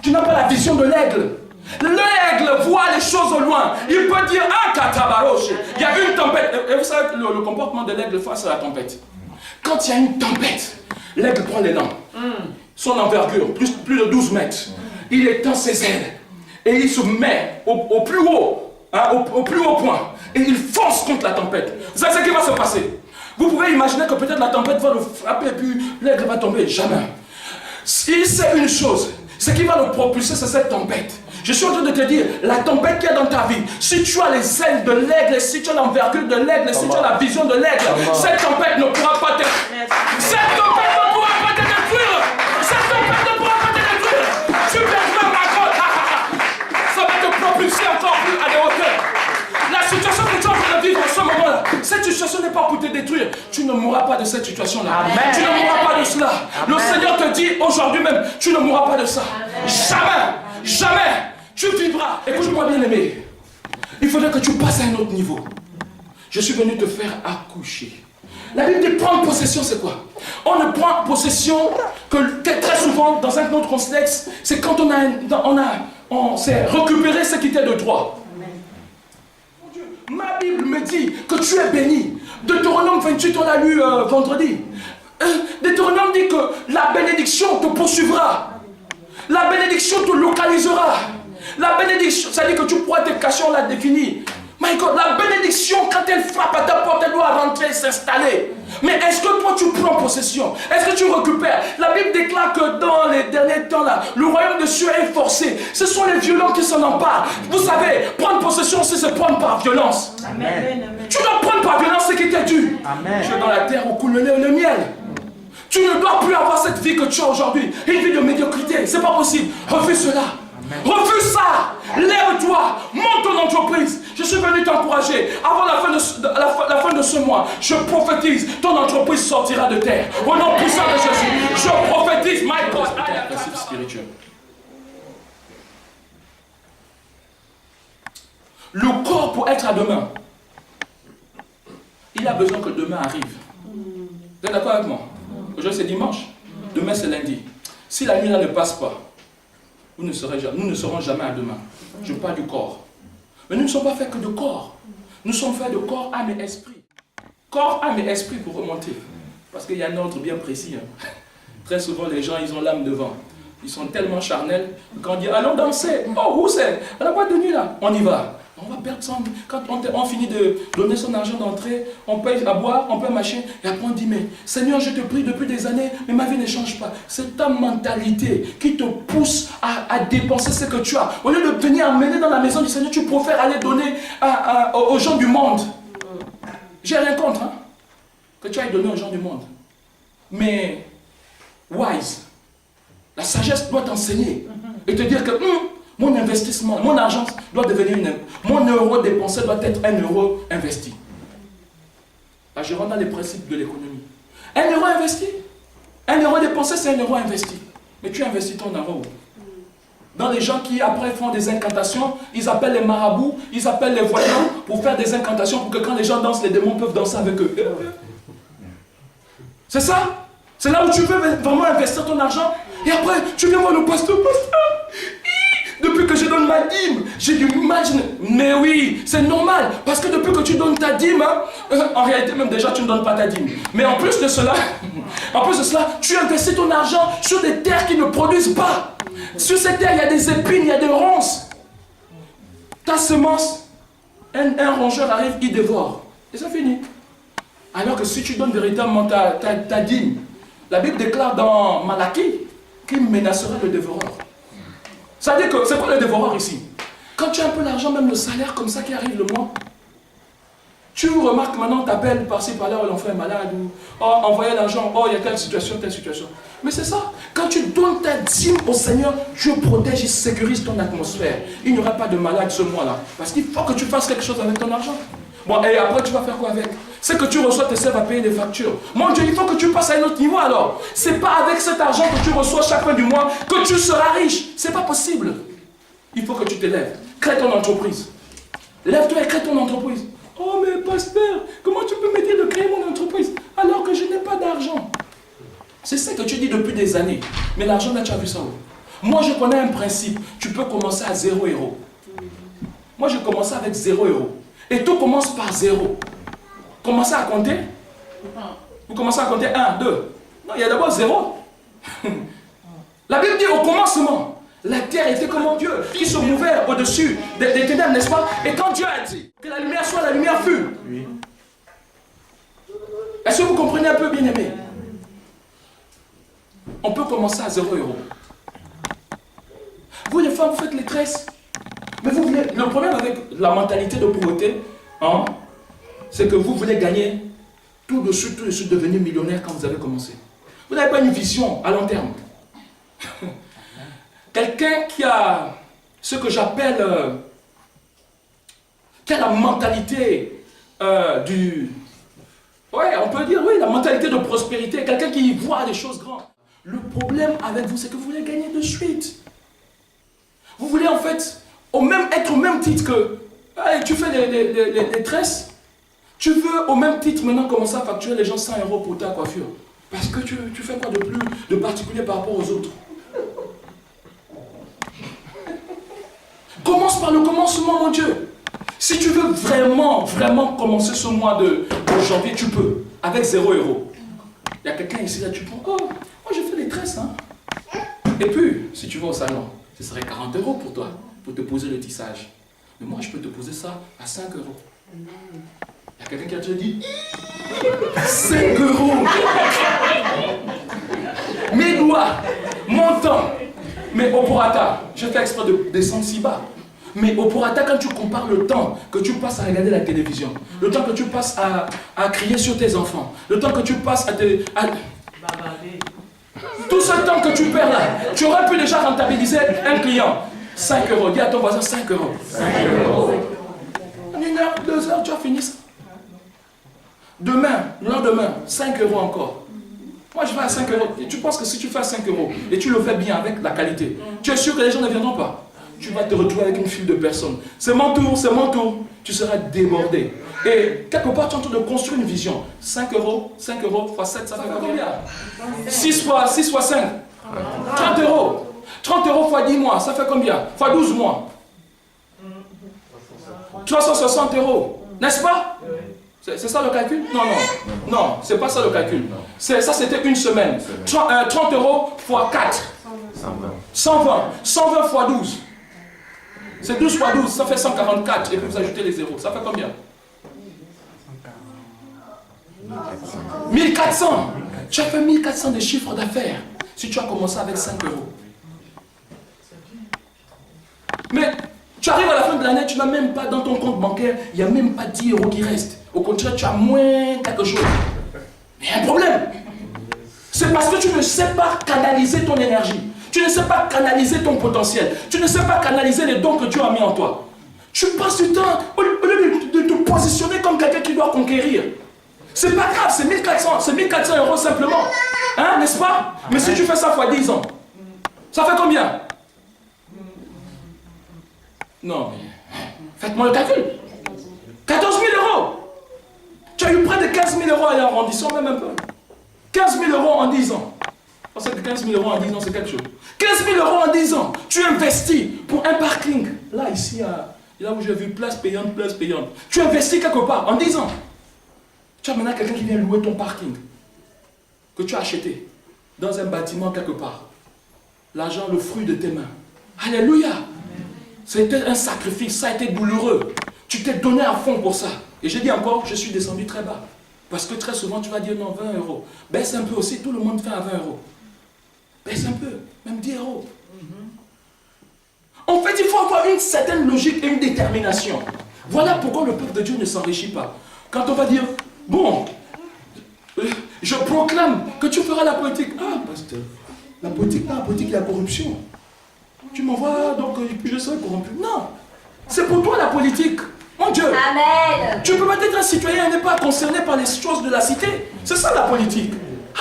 Tu n'as pas la vision de l'aigle. L'aigle voit les choses au loin. Il peut dire, ah, Katabaroche, il y a une tempête. Et vous savez le comportement de l'aigle face à la tempête. Quand il y a une tempête, l'aigle prend l'élan. Son envergure, plus de 12 mètres. Il étend ses ailes. Et il se met au plus haut, hein, au plus haut point. Et il fonce contre la tempête. Vous savez ce qui va se passer? Vous pouvez imaginer que peut-être la tempête va le frapper et puis l'aigle va tomber. Jamais. Il sait une chose. Ce qui va le propulser, c'est cette tempête. Je suis en train de te dire, la tempête qu'il y a dans ta vie, si tu as les ailes de l'aigle, si tu as l'envergure de l'aigle, si tu as la vision de l'aigle, cette tempête ne pourra pas te... Cette tempête ne pourra pas te détruire. Cette tempête ne pourra pas te détruire. Tu perdras ma côte. Ça va te propulser encore plus à des hauteurs. La situation que tu es en train de vivre en ce moment-là, cette situation n'est pas pour te détruire. Tu ne mourras pas de cette situation-là. Tu ne mourras pas de cela. Amen. Le Seigneur te dit aujourd'hui même, tu ne mourras pas de ça. Amen. Jamais, jamais. Tu vivras. Écoute-moi bien aimé. Il faudrait que tu passes à un autre niveau. Je suis venu te faire accoucher. La Bible dit prendre possession, c'est quoi? On ne prend possession que très souvent dans un autre contexte, c'est quand on s'est récupéré ce qui était de droit. Ma Bible me dit que tu es béni. Deutéronome 28, on l'a lu vendredi. Deutéronome dit que la bénédiction te poursuivra. La bénédiction te localisera. La bénédiction, ça dit que tu pourras te cacher, on l'a défini. My God, la bénédiction, quand elle frappe à ta porte, elle doit rentrer et s'installer. Mais est-ce que toi, tu prends possession? Est-ce que tu récupères? La Bible déclare que dans les derniers temps, là, le royaume de Dieu est forcé. Ce sont les violents qui s'en emparent. Vous savez, prendre possession, c'est prendre par violence. Amen. Tu dois prendre par violence ce qui t'est dû. Amen. Tu es dans la terre où coule le lait et le miel. Tu ne dois plus avoir cette vie que tu as aujourd'hui. Une vie de médiocrité. C'est pas possible. Refuse cela. Refuse ça. Lève-toi. Monte ton entreprise. Je suis venu t'encourager. Avant la fin de ce mois, je prophétise. Ton entreprise sortira de terre. Au nom puissant de Jésus. Je prophétise. My God. C'est un principe spirituel. Le corps pour être à demain. Il a besoin que demain arrive. Vous êtes d'accord avec moi? Aujourd'hui c'est dimanche. Demain c'est lundi. Si la nuit là ne passe pas, nous ne serons jamais à demain. Je parle du corps. Mais nous ne sommes pas faits que de corps. Nous sommes faits de corps, âme et esprit. Corps, âme et esprit pour remonter. Parce qu'il y a un ordre bien précis. Très souvent les gens ils ont l'âme devant. Ils sont tellement charnels. Quand on dit allons danser, oh où c'est? À la boîte de nuit là, on y va. On va perdre son... Quand on finit de donner son argent d'entrée, on paye à boire, on paye machin, et après on dit, mais Seigneur, je te prie depuis des années, mais ma vie ne change pas. C'est ta mentalité qui te pousse à dépenser ce que tu as. Au lieu de venir emmener dans la maison du Seigneur, tu préfères aller donner aux gens du monde. J'ai rien contre, hein, que tu ailles donner aux gens du monde. Mais, wise, la sagesse doit t'enseigner et te dire que... mon investissement, mon argent doit devenir mon euro dépensé doit être un euro investi. Là, je rentre dans les principes de l'économie. Un euro investi, un euro dépensé, c'est un euro investi. Mais tu investis ton euro où? Dans les gens qui après font des incantations, ils appellent les marabouts, ils appellent les voyants pour faire des incantations pour que quand les gens dansent, les démons peuvent danser avec eux. C'est ça? C'est là où tu veux vraiment investir ton argent. Et après, tu viens voir le pasteur. Depuis que je donne ma dîme, j'ai du mal. Mais oui, c'est normal. Parce que depuis que tu donnes ta dîme, en réalité même déjà tu ne donnes pas ta dîme. Mais en plus de cela, tu investis ton argent sur des terres qui ne produisent pas. Sur ces terres, il y a des épines, il y a des ronces. Ta semence, un rongeur arrive, il dévore. Et c'est fini. Alors que si tu donnes véritablement ta dîme, la Bible déclare dans Malachie qu'il menacera le dévoreur. Ça veut dire que c'est quoi le dévoreur ici? Quand tu as un peu d'argent, même le salaire comme ça qui arrive le mois, tu remarques maintenant, tu appelles par-ci par-là, oh, l'enfant est malade, ou oh, envoyer l'argent, oh, il y a telle situation, telle situation. Mais c'est ça, quand tu donnes ta dîme au Seigneur, Dieu protège et sécurise ton atmosphère. Il n'y aura pas de malade ce mois-là. Parce qu'il faut que tu fasses quelque chose avec ton argent. Bon, et après, tu vas faire quoi avec? C'est que tu reçois te servent à payer des factures. Mon Dieu, il faut que tu passes à un autre niveau alors. C'est pas avec cet argent que tu reçois chaque fin du mois que tu seras riche. C'est pas possible. Il faut que tu t'élèves. Crée ton entreprise. Lève-toi et crée ton entreprise. Oh mais pasteur, comment tu peux me dire de créer mon entreprise alors que je n'ai pas d'argent? C'est ça que tu dis depuis des années. Mais l'argent là, tu as vu ça où? Moi, je connais un principe. Tu peux commencer à 0 €. Moi, j'ai commencé avec 0 €. Et tout commence par 0. Commencez à compter. Vous commencez à compter 1, 2. Non, il y a d'abord 0. La Bible dit au commencement, la terre était comme Dieu, qui se mouvait au-dessus des ténèbres, n'est-ce pas? Et quand Dieu a dit que la lumière soit, la lumière fut. Oui. Est-ce que vous comprenez un peu, bien-aimé? On peut commencer à 0 €. Vous, les femmes, vous faites les tresses. Mais vous voulez, le problème avec la mentalité de pauvreté, hein, c'est que vous voulez gagner tout de suite devenir millionnaire quand vous avez commencé. Vous n'avez pas une vision à long terme. Quelqu'un qui a ce que j'appelle, qui a la mentalité ouais, on peut dire, oui, la mentalité de prospérité, quelqu'un qui voit des choses grandes. Le problème avec vous, c'est que vous voulez gagner de suite. Vous voulez en fait être au même titre que, allez, tu fais les tresses. Tu veux au même titre maintenant commencer à facturer les gens 100 € pour ta coiffure. Parce que tu fais quoi de plus de particulier par rapport aux autres? Commence par le commencement, mon Dieu. Si tu veux vraiment commencer ce mois de janvier, tu peux. Avec 0 €. Il y a quelqu'un ici, là, tu prends, oh, moi je fais les tresses. Hein. Et puis, si tu vas au salon, ce serait 40 € pour toi, pour te poser le tissage. Mais moi, je peux te poser ça à 5 euros. Il y a quelqu'un qui a déjà dit 5 euros. Mes doigts, mon temps. Mais au prorata, je fais exprès de descendre si bas. Mais au prorata, quand tu compares le temps que tu passes à regarder la télévision, le temps que tu passes à crier sur tes enfants, le temps que tu passes tout ce temps que tu perds là, tu aurais pu déjà rentabiliser un client. 5 euros, dis à ton voisin 5 euros. 5 euros. En 1 heure, 2 heures, tu as fini ça. Demain, le lendemain, 5 euros encore. Moi, je vais à 5 euros. Et tu penses que si tu fais à 5 euros et tu le fais bien avec la qualité, tu es sûr que les gens ne viendront pas. Tu vas te retrouver avec une file de personnes. C'est mon tour, c'est mon tour. Tu seras débordé. Et quelque part, tu es en train de construire une vision. 5 euros fois 7, ça fait combien? 6 fois 5. 30 euros. 30 euros fois 10 mois, ça fait combien? Fois 12 mois. 360 euros. N'est-ce pas? C'est ça le calcul? Non, non. Non, c'est pas ça le calcul. Ça, c'était une semaine. 30 euros fois 4. 120. 120 fois 12. C'est 12 fois 12, ça fait 144. Et puis vous ajoutez les zéros. Ça fait combien? 1400. Tu as fait 1400 de chiffre d'affaires si tu as commencé avec 5 euros. Mais tu arrives à la fin de l'année, tu n'as même pas dans ton compte bancaire, il n'y a même pas 10 euros qui restent. Au contraire, tu as moins quelque chose. Mais il y a un problème. C'est parce que tu ne sais pas canaliser ton énergie. Tu ne sais pas canaliser ton potentiel. Tu ne sais pas canaliser les dons que Dieu a mis en toi. Tu passes du temps, au lieu de te positionner comme quelqu'un qui doit conquérir. C'est pas grave, c'est 1400 euros simplement. Hein, n'est-ce pas? Mais si tu fais ça fois 10 ans, ça fait combien? Non, mais faites-moi le calcul. 14 000 euros. Tu as eu près de 15 000 euros à l'arrondissement, même un peu. 15 000 euros en 10 ans. Parce que 15 000 euros en 10 ans, c'est quelque chose. 15 000 euros en 10 ans. Tu investis pour un parking. Là, ici, là où j'ai vu place payante. Tu investis quelque part en 10 ans. Tu as maintenant quelqu'un qui vient louer ton parking. Que tu as acheté dans un bâtiment quelque part. L'argent, le fruit de tes mains. Alléluia. C'était un sacrifice, ça a été douloureux. Tu t'es donné à fond pour ça. Et j'ai dit encore, je suis descendu très bas. Parce que très souvent, tu vas dire non, 20 euros. Baisse un peu aussi, tout le monde fait à 20 euros. Baisse un peu, même 10 euros. En fait, il faut avoir une certaine logique et une détermination. Voilà pourquoi le peuple de Dieu ne s'enrichit pas. Quand on va dire, bon, je proclame que tu feras la politique. Ah, pasteur, la politique, il y a corruption. Tu m'envoies, donc je serai corrompu. Non, c'est pour toi la politique. Mon Dieu. Amen. Tu peux pas être un citoyen et n'est pas concerné par les choses de la cité. C'est ça la politique.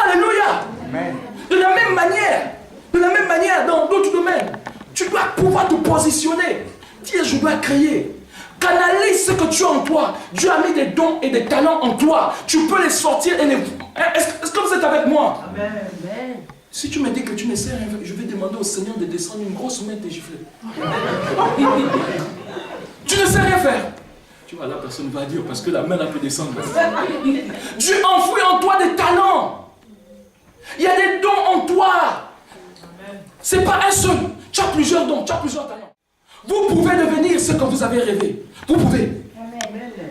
Alléluia. Amen. De la même manière, dans d'autres domaines, tu dois pouvoir te positionner. Dire, je dois créer. Canalise ce que tu as en toi. Dieu a mis des dons et des talents en toi. Tu peux les sortir et les... Est-ce que vous êtes avec moi? Amen. Si tu me dis que tu ne sais rien faire, je vais demander au Seigneur de descendre une grosse main et de gifler. Tu ne sais rien faire. Tu vois, la personne va dire parce que la main là peut descendre. Dieu enfouit en toi des talents. Il y a des dons en toi. C'est pas un seul. Tu as plusieurs dons, tu as plusieurs talents. Vous pouvez devenir ce que vous avez rêvé. Vous pouvez.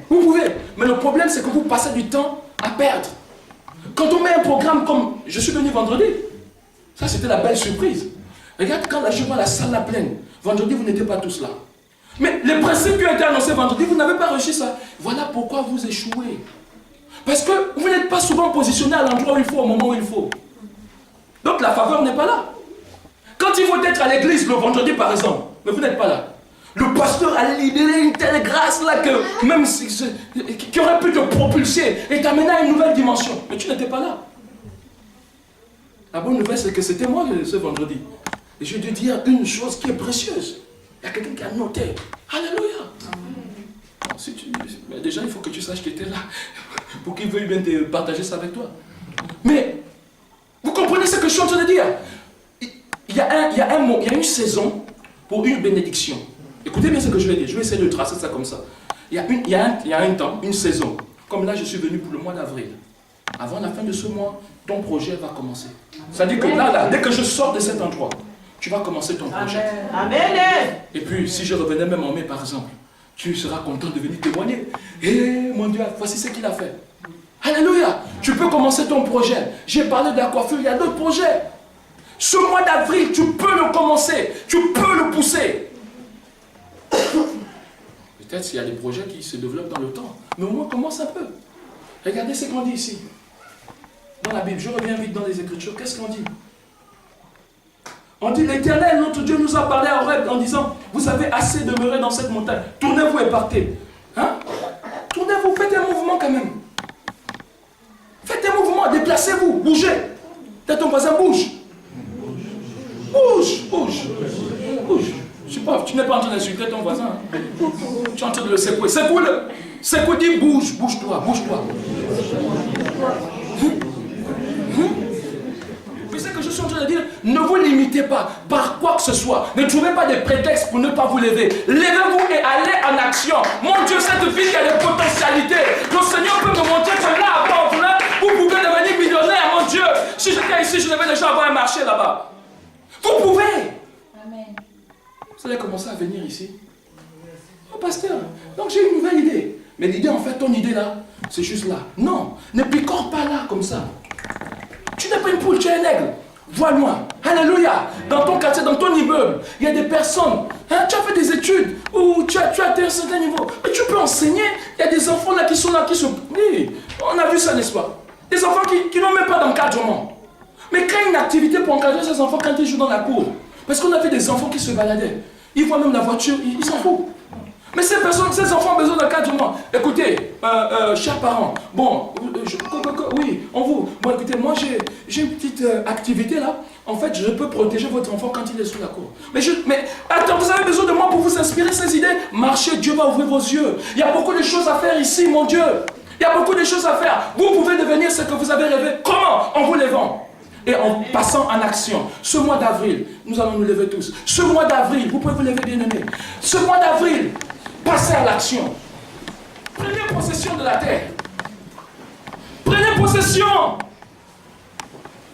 Vous pouvez. Mais le problème, c'est que vous passez du temps à perdre. Quand on met un programme comme je suis venu vendredi, ça c'était la belle surprise. Regarde quand je vois la salle la pleine. Vendredi, vous n'étiez pas tous là. Mais les principes qui ont été annoncés vendredi, vous n'avez pas réussi ça. Voilà pourquoi vous échouez. Parce que vous n'êtes pas souvent positionné à l'endroit où il faut, au moment où il faut. Donc la faveur n'est pas là. Quand il faut être à l'église le vendredi par exemple, mais vous n'êtes pas là. Le pasteur a libéré une telle grâce là que même qui aurait pu te propulser et t'amener à une nouvelle dimension. Mais tu n'étais pas là. La bonne nouvelle c'est que c'était moi ce vendredi. Et je vais te dire une chose qui est précieuse. Il y a quelqu'un qui a noté. Alléluia. Bon, mais déjà il faut que tu saches que tu es là. Pour qu'il veuille bien te partager ça avec toi. Mais vous comprenez ce que je suis en train de dire? Il y a un mot, il y a une saison pour une bénédiction. Écoutez bien ce que je vais dire. Je vais essayer de tracer ça comme ça. Il y a un temps, une saison. Comme là, je suis venu pour le mois d'avril. Avant la fin de ce mois, ton projet va commencer. C'est-à-dire que là, dès que je sors de cet endroit, tu vas commencer ton projet. Amen. Et puis, si je revenais même en mai, par exemple, tu seras content de venir témoigner. Eh mon Dieu, voici ce qu'il a fait. Alléluia. Tu peux commencer ton projet. J'ai parlé de la coiffure, il y a d'autres projets. Ce mois d'avril, tu peux le commencer. Tu peux le pousser. Peut-être qu'il y a des projets qui se développent dans le temps. Mais au moins, commence un peu. Regardez ce qu'on dit ici. Dans la Bible, je reviens vite dans les Écritures. Qu'est-ce qu'on dit? On dit, l'Éternel, notre Dieu, nous a parlé à Horeb en disant, vous avez assez demeuré dans cette montagne. Tournez-vous et partez. Hein? Tournez-vous, faites un mouvement quand même. Faites un mouvement, déplacez-vous, bougez. Peut-être ton voisin bouge. Bouge, bouge, bouge. Je sais pas, tu n'es pas en train d'insulter ton voisin. Hein? Tu es en train de le secouer. Secoue-le. Secoue, dis bouge, bouge-toi, bouge-toi. Mais c'est que je suis en train de dire, ne vous limitez pas par quoi que ce soit. Ne trouvez pas des prétextes pour ne pas vous lever. Levez-vous et allez en action. Mon Dieu, cette vie qui a des potentialités. Le Seigneur peut me montrer que là, là, vous pouvez devenir millionnaire, mon Dieu. Si j'étais ici, je devais déjà avoir un marché là-bas. Vous pouvez. Amen. Vous allez commencer à venir ici. Oh, pasteur, donc j'ai une nouvelle idée. Mais l'idée, en fait, ton idée là, c'est juste là. Non, ne picore pas là, comme ça. Tu n'es pas une poule, tu es un aigle. Vois-moi. Alléluia. Dans ton quartier, dans ton immeuble, il y a des personnes. Hein, tu as fait des études ou tu as atteint un certain niveau. Mais tu peux enseigner. Il y a des enfants là qui sont là, qui se... Oui, on a vu ça, n'est-ce pas? Des enfants qui n'ont même pas d'encadrement. Mais crée une activité pour encadrer ces enfants quand ils jouent dans la cour. Parce qu'on a vu des enfants qui se baladaient. Ils voient même la voiture, ils s'en foutent. Mais ces personnes, ces enfants ont besoin d'encadrement. Écoutez, chers parents, bon, oui, on vous... Bon, écoutez, moi j'ai une petite activité là. En fait, je peux protéger votre enfant quand il est sous la cour. Mais attends, vous avez besoin de moi pour vous inspirer ces idées? Marchez, Dieu va ouvrir vos yeux. Il y a beaucoup de choses à faire ici, mon Dieu. Il y a beaucoup de choses à faire. Vous pouvez devenir ce que vous avez rêvé. Comment? En vous levant. Et en passant en action. Ce mois d'avril, nous allons nous lever tous. Ce mois d'avril, vous pouvez vous lever, bien-aimés. Ce mois d'avril, passez à l'action. Prenez possession de la terre. Prenez possession.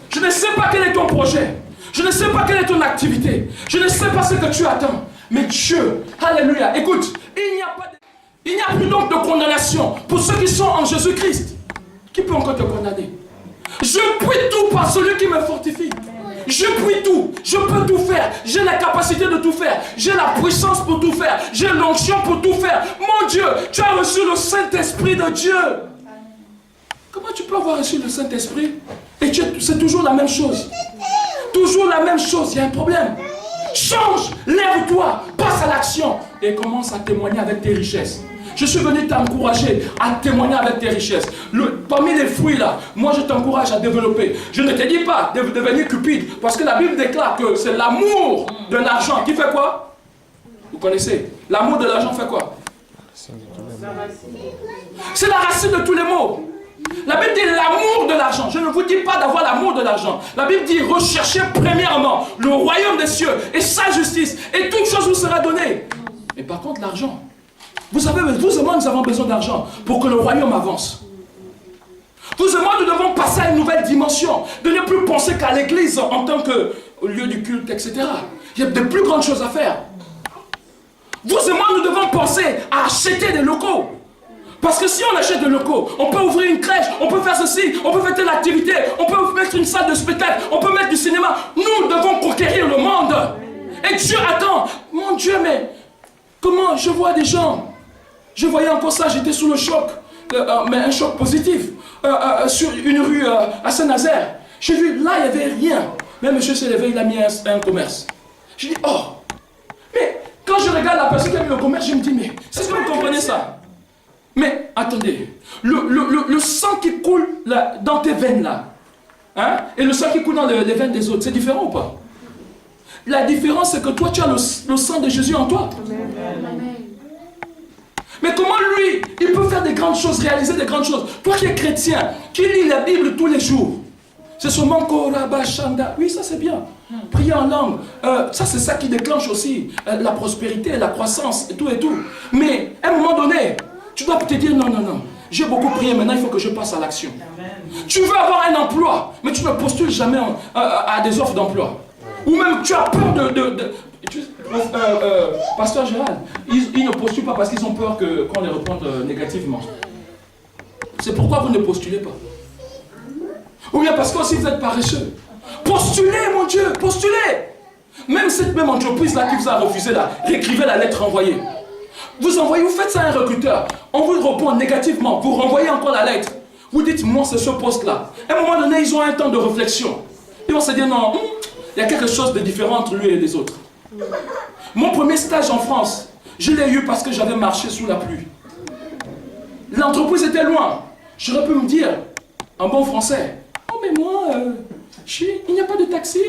Je ne sais pas quel est ton projet. Je ne sais pas quelle est ton activité. Je ne sais pas ce que tu attends. Mais Dieu, alléluia, écoute, il n'y a plus donc de condamnation pour ceux qui sont en Jésus-Christ. Qui peut encore te condamner? Je puis tout par celui qui me fortifie. Je puis tout. Je peux tout faire. J'ai la capacité de tout faire. J'ai la puissance pour tout faire. J'ai l'onction pour tout faire. Mon Dieu, tu as reçu le Saint-Esprit de Dieu. Comment tu peux avoir reçu le Saint-Esprit et c'est toujours la même chose? Toujours la même chose, il y a un problème. Change, lève-toi, passe à l'action et commence à témoigner avec tes richesses. Je suis venu t'encourager à témoigner avec tes richesses. Parmi les fruits là, moi je t'encourage à développer. Je ne te dis pas de devenir cupide, parce que la Bible déclare que c'est l'amour de l'argent qui fait quoi? Vous connaissez? L'amour de l'argent fait quoi? C'est la racine de tous les maux. La Bible dit l'amour de l'argent. Je ne vous dis pas d'avoir l'amour de l'argent. La Bible dit recherchez premièrement le royaume des cieux et sa justice, et toute chose vous sera donnée. Mais par contre l'argent, vous savez, vous et moi nous avons besoin d'argent pour que le royaume avance. Vous et moi nous devons passer à une nouvelle dimension, de ne plus penser qu'à l'église en tant que lieu du culte, etc. Il y a de plus grandes choses à faire. Vous et moi nous devons penser à acheter des locaux. Parce que si on achète des locaux, on peut ouvrir une crèche, on peut faire ceci, on peut faire telle activité, on peut mettre une salle de spectacle, on peut mettre du cinéma. Nous devons conquérir le monde. Et Dieu attend. Mon Dieu, mais comment je vois des gens? Je voyais encore ça, j'étais sous le choc, mais un choc positif, sur une rue à Saint-Nazaire. J'ai vu, là, il n'y avait rien. Mais monsieur s'est levé, il a mis un commerce. J'ai dit, oh, mais quand je regarde la personne qui a mis le commerce, je me dis, mais est-ce que vous comprenez ça? Mais attendez, le sang qui coule là, dans tes veines là, hein, et le sang qui coule dans les veines des autres, c'est différent ou pas? La différence, c'est que toi, tu as le sang de Jésus en toi. Amen. Mais comment lui, il peut faire des grandes choses, réaliser des grandes choses? Toi qui es chrétien, qui lis la Bible tous les jours, c'est seulement Korabashanda. Oui, ça c'est bien. Prier en langue, ça c'est ça qui déclenche aussi la prospérité, la croissance et tout et tout. Mais à un moment donné, tu dois te dire non, non, non. J'ai beaucoup prié, maintenant il faut que je passe à l'action. Tu veux avoir un emploi, mais tu ne postules jamais à des offres d'emploi. Ou même tu as peur Pasteur Gérald, ils ne postulent pas parce qu'ils ont peur qu'on les réponde négativement. C'est pourquoi vous ne postulez pas. Ou bien parce que si vous êtes paresseux. Postulez, mon Dieu, postulez. Même cette même entreprise-là qui vous a refusé, là, réécrivez la lettre envoyée. Vous envoyez, vous faites ça à un recruteur. On vous répond négativement, vous renvoyez encore la lettre. Vous dites, moi, c'est ce poste-là. À un moment donné, ils ont un temps de réflexion. Ils vont se dire, non, il y a quelque chose de différent entre lui et les autres. Mon premier stage en France, je l'ai eu parce que j'avais marché sous la pluie. L'entreprise était loin. J'aurais pu me dire, en bon français, oh mais moi, il n'y a pas de taxi,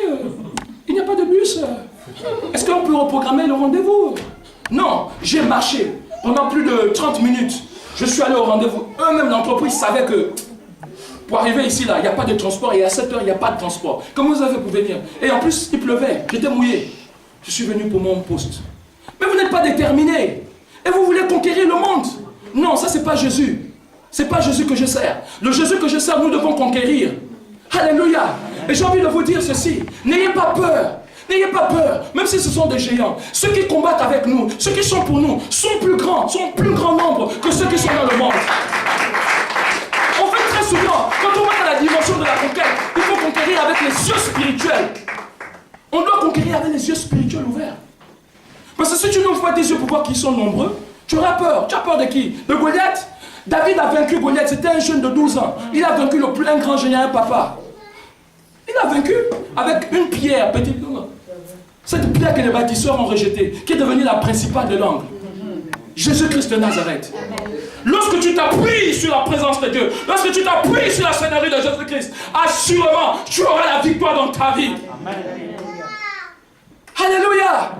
il n'y a pas de bus. Est-ce qu'on peut reprogrammer le rendez-vous? Non, j'ai marché pendant plus de 30 minutes. Je suis allé au rendez-vous. Eux-mêmes, l'entreprise savait que pour arriver ici, là, il n'y a pas de transport et à 7 heures, il n'y a pas de transport. Comment vous avez pu venir? Et en plus, il pleuvait, j'étais mouillé. Je suis venu pour mon poste. Mais vous n'êtes pas déterminé. Et vous voulez conquérir le monde. Non, ça, c'est pas Jésus. C'est pas Jésus que je sers. Le Jésus que je sers, nous devons conquérir. Alléluia. Et j'ai envie de vous dire ceci. N'ayez pas peur. N'ayez pas peur, même si ce sont des géants. Ceux qui combattent avec nous, ceux qui sont pour nous, sont plus grands nombre que ceux qui sont dans le monde. On fait très souvent, quand on va dans la dimension de la conquête, il faut conquérir avec les yeux spirituels. On doit conquérir avec les yeux spirituels ouverts. Parce que si tu n'ouvres pas tes yeux pour voir qu'ils sont nombreux, tu auras peur. Tu as peur de qui? De Goliath? David a vaincu Goliath, c'était un jeune de 12 ans. Il a vaincu le plus grand géant, un papa. Il a vaincu avec une pierre, petite. Cette pierre que les bâtisseurs ont rejetée, qui est devenue la principale de l'angle. Jésus-Christ de Nazareth. Lorsque tu t'appuies sur la présence de Dieu, lorsque tu t'appuies sur la seigneurie de Jésus-Christ, assurément, tu auras la victoire dans ta vie. Amen. Alléluia.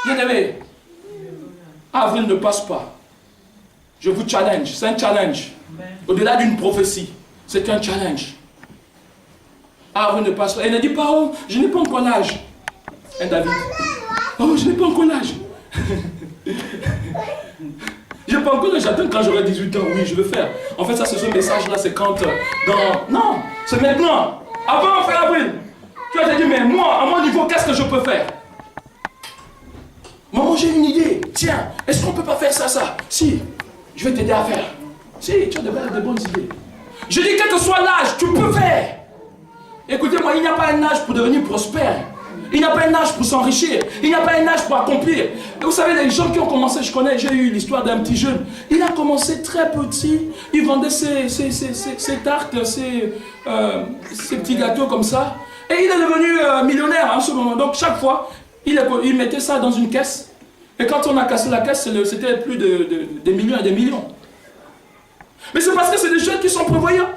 Bien-aimé, avril ne passe pas. Je vous challenge, c'est un challenge. Au-delà d'une prophétie, c'est un challenge. Avril ne passe pas. Et ne dis pas, oh, je n'ai pas encore l'âge. Hein, David? Oh, je n'ai pas encore l'âge. Je n'ai pas encore l'âge. J'attends quand j'aurai 18 ans. Oui, je veux faire. En fait, ça, ce message-là, c'est quand Non, c'est maintenant. Avant, fin avril. Tu vas te dire, mais moi, à mon niveau, qu'est-ce que je peux faire? Maman, j'ai une idée. Tiens, est-ce qu'on ne peut pas faire ça? Si, je vais t'aider à faire. Si, tu as de bonnes idées. Je dis, quel que soit l'âge, tu peux faire. Écoutez-moi, il n'y a pas un âge pour devenir prospère. Il n'y a pas un âge pour s'enrichir. Il n'y a pas un âge pour accomplir. Et vous savez, les gens qui ont commencé, j'ai eu l'histoire d'un petit jeune. Il a commencé très petit. Il vendait ses tartes, ses petits gâteaux comme ça. Et il est devenu millionnaire en ce moment. Donc chaque fois, il mettait ça dans une caisse. Et quand on a cassé la caisse, c'était plus des millions et des millions. Mais c'est parce que c'est des jeunes qui sont prévoyants.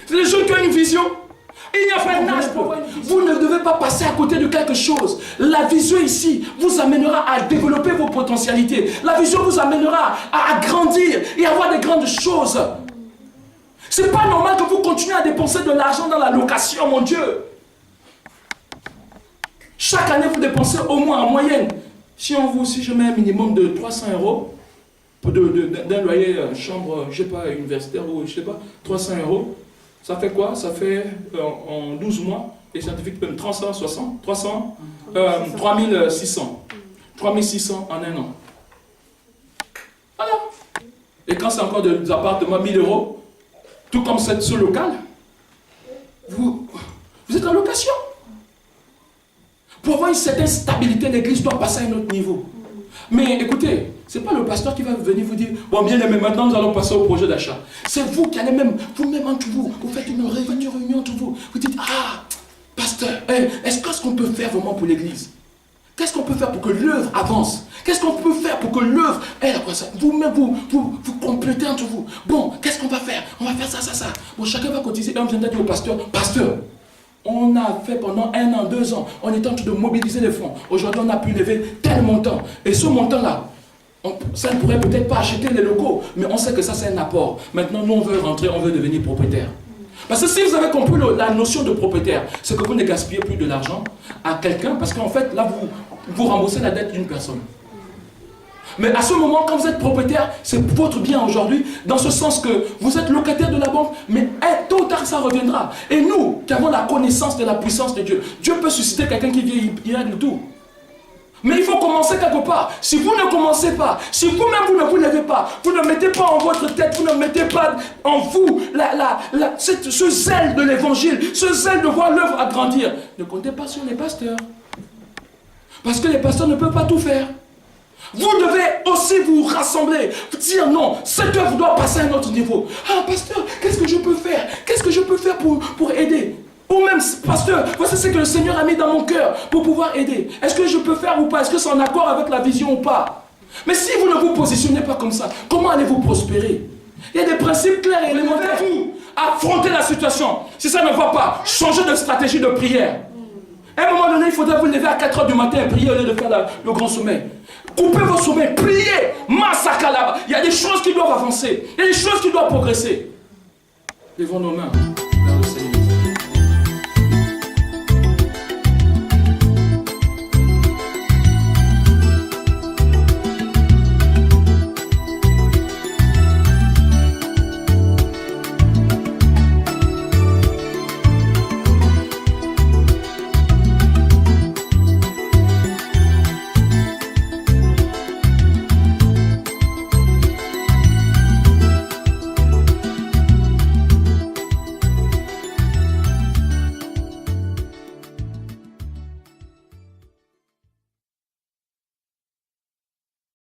C'est des jeunes qui ont une vision. Il n'y a pas un âge pour vous ne devez pas passer à côté de quelque chose. La vision ici vous amènera à développer vos potentialités. La vision vous amènera à grandir et à avoir des grandes choses. C'est pas normal que vous continuez à dépenser de l'argent dans la location, mon Dieu. Chaque année, vous dépensez au moins en moyenne. Si je mets un minimum de 300 € d'un loyer, chambre, je ne sais pas, universitaire ou je ne sais pas, 300 €. Ça fait quoi? Ça fait en 12 mois, les scientifiques peuvent 3600. 3600 en un an. Voilà. Et quand c'est encore des appartements 1000 €, tout comme ce local, vous êtes en location. Pour avoir une certaine stabilité, l'église doit passer à un autre niveau. Mais écoutez, ce n'est pas le pasteur qui va venir vous dire, bon bien aimé, maintenant nous allons passer au projet d'achat. C'est vous qui allez vous-même entre vous faites une réunion entre vous. Vous dites, ah, pasteur, qu'est-ce qu'on peut faire vraiment pour l'église? Qu'est-ce qu'on peut faire pour que l'œuvre avance? Qu'est-ce qu'on peut faire pour que l'œuvre, vous-même, vous complétez entre vous? Bon, qu'est-ce qu'on va faire? On va faire ça. Bon, chacun va cotiser. Et on vient de dire au pasteur, on a fait pendant 1 an, 2 ans, on est en train de mobiliser les fonds. Aujourd'hui, on a pu lever tel montant. Et ce montant-là, ça ne pourrait peut-être pas acheter les locaux, mais on sait que ça, c'est un apport. Maintenant, nous, on veut rentrer, on veut devenir propriétaire. Parce que si vous avez compris la notion de propriétaire, c'est que vous ne gaspillez plus de l'argent à quelqu'un, parce qu'en fait, là, vous remboursez la dette d'une personne. Mais à ce moment, quand vous êtes propriétaire, c'est votre bien aujourd'hui, dans ce sens que vous êtes locataire de la banque, mais tôt ou tard, ça reviendra. Et nous, qui avons la connaissance de la puissance de Dieu, Dieu peut susciter quelqu'un qui vient du tout. Mais il faut commencer quelque part. Si vous ne commencez pas, si vous-même vous ne vous levez pas, vous ne mettez pas en votre tête, vous ne mettez pas en vous ce zèle de l'évangile, ce zèle de voir l'œuvre agrandir, ne comptez pas sur les pasteurs. Parce que les pasteurs ne peuvent pas tout faire. Vous devez aussi vous rassembler, dire non, cette œuvre doit passer à un autre niveau. Ah, pasteur, qu'est-ce que je peux faire? Qu'est-ce que je peux faire pour aider? Ou même, pasteur, voici ce que le Seigneur a mis dans mon cœur pour pouvoir aider. Est-ce que je peux faire ou pas? Est-ce que c'est en accord avec la vision ou pas? Mais si vous ne vous positionnez pas comme ça, comment allez-vous prospérer? Il y a des principes clairs et élémentaires. Vous affrontez la situation. Si ça ne va pas, changez de stratégie de prière. À un moment donné, il faudra vous lever à 4 h du matin et prier au lieu de faire le grand sommeil. Coupez vos sommets, priez, massacre là-bas. Il y a des choses qui doivent avancer, il y a des choses qui doivent progresser. Levons nos mains.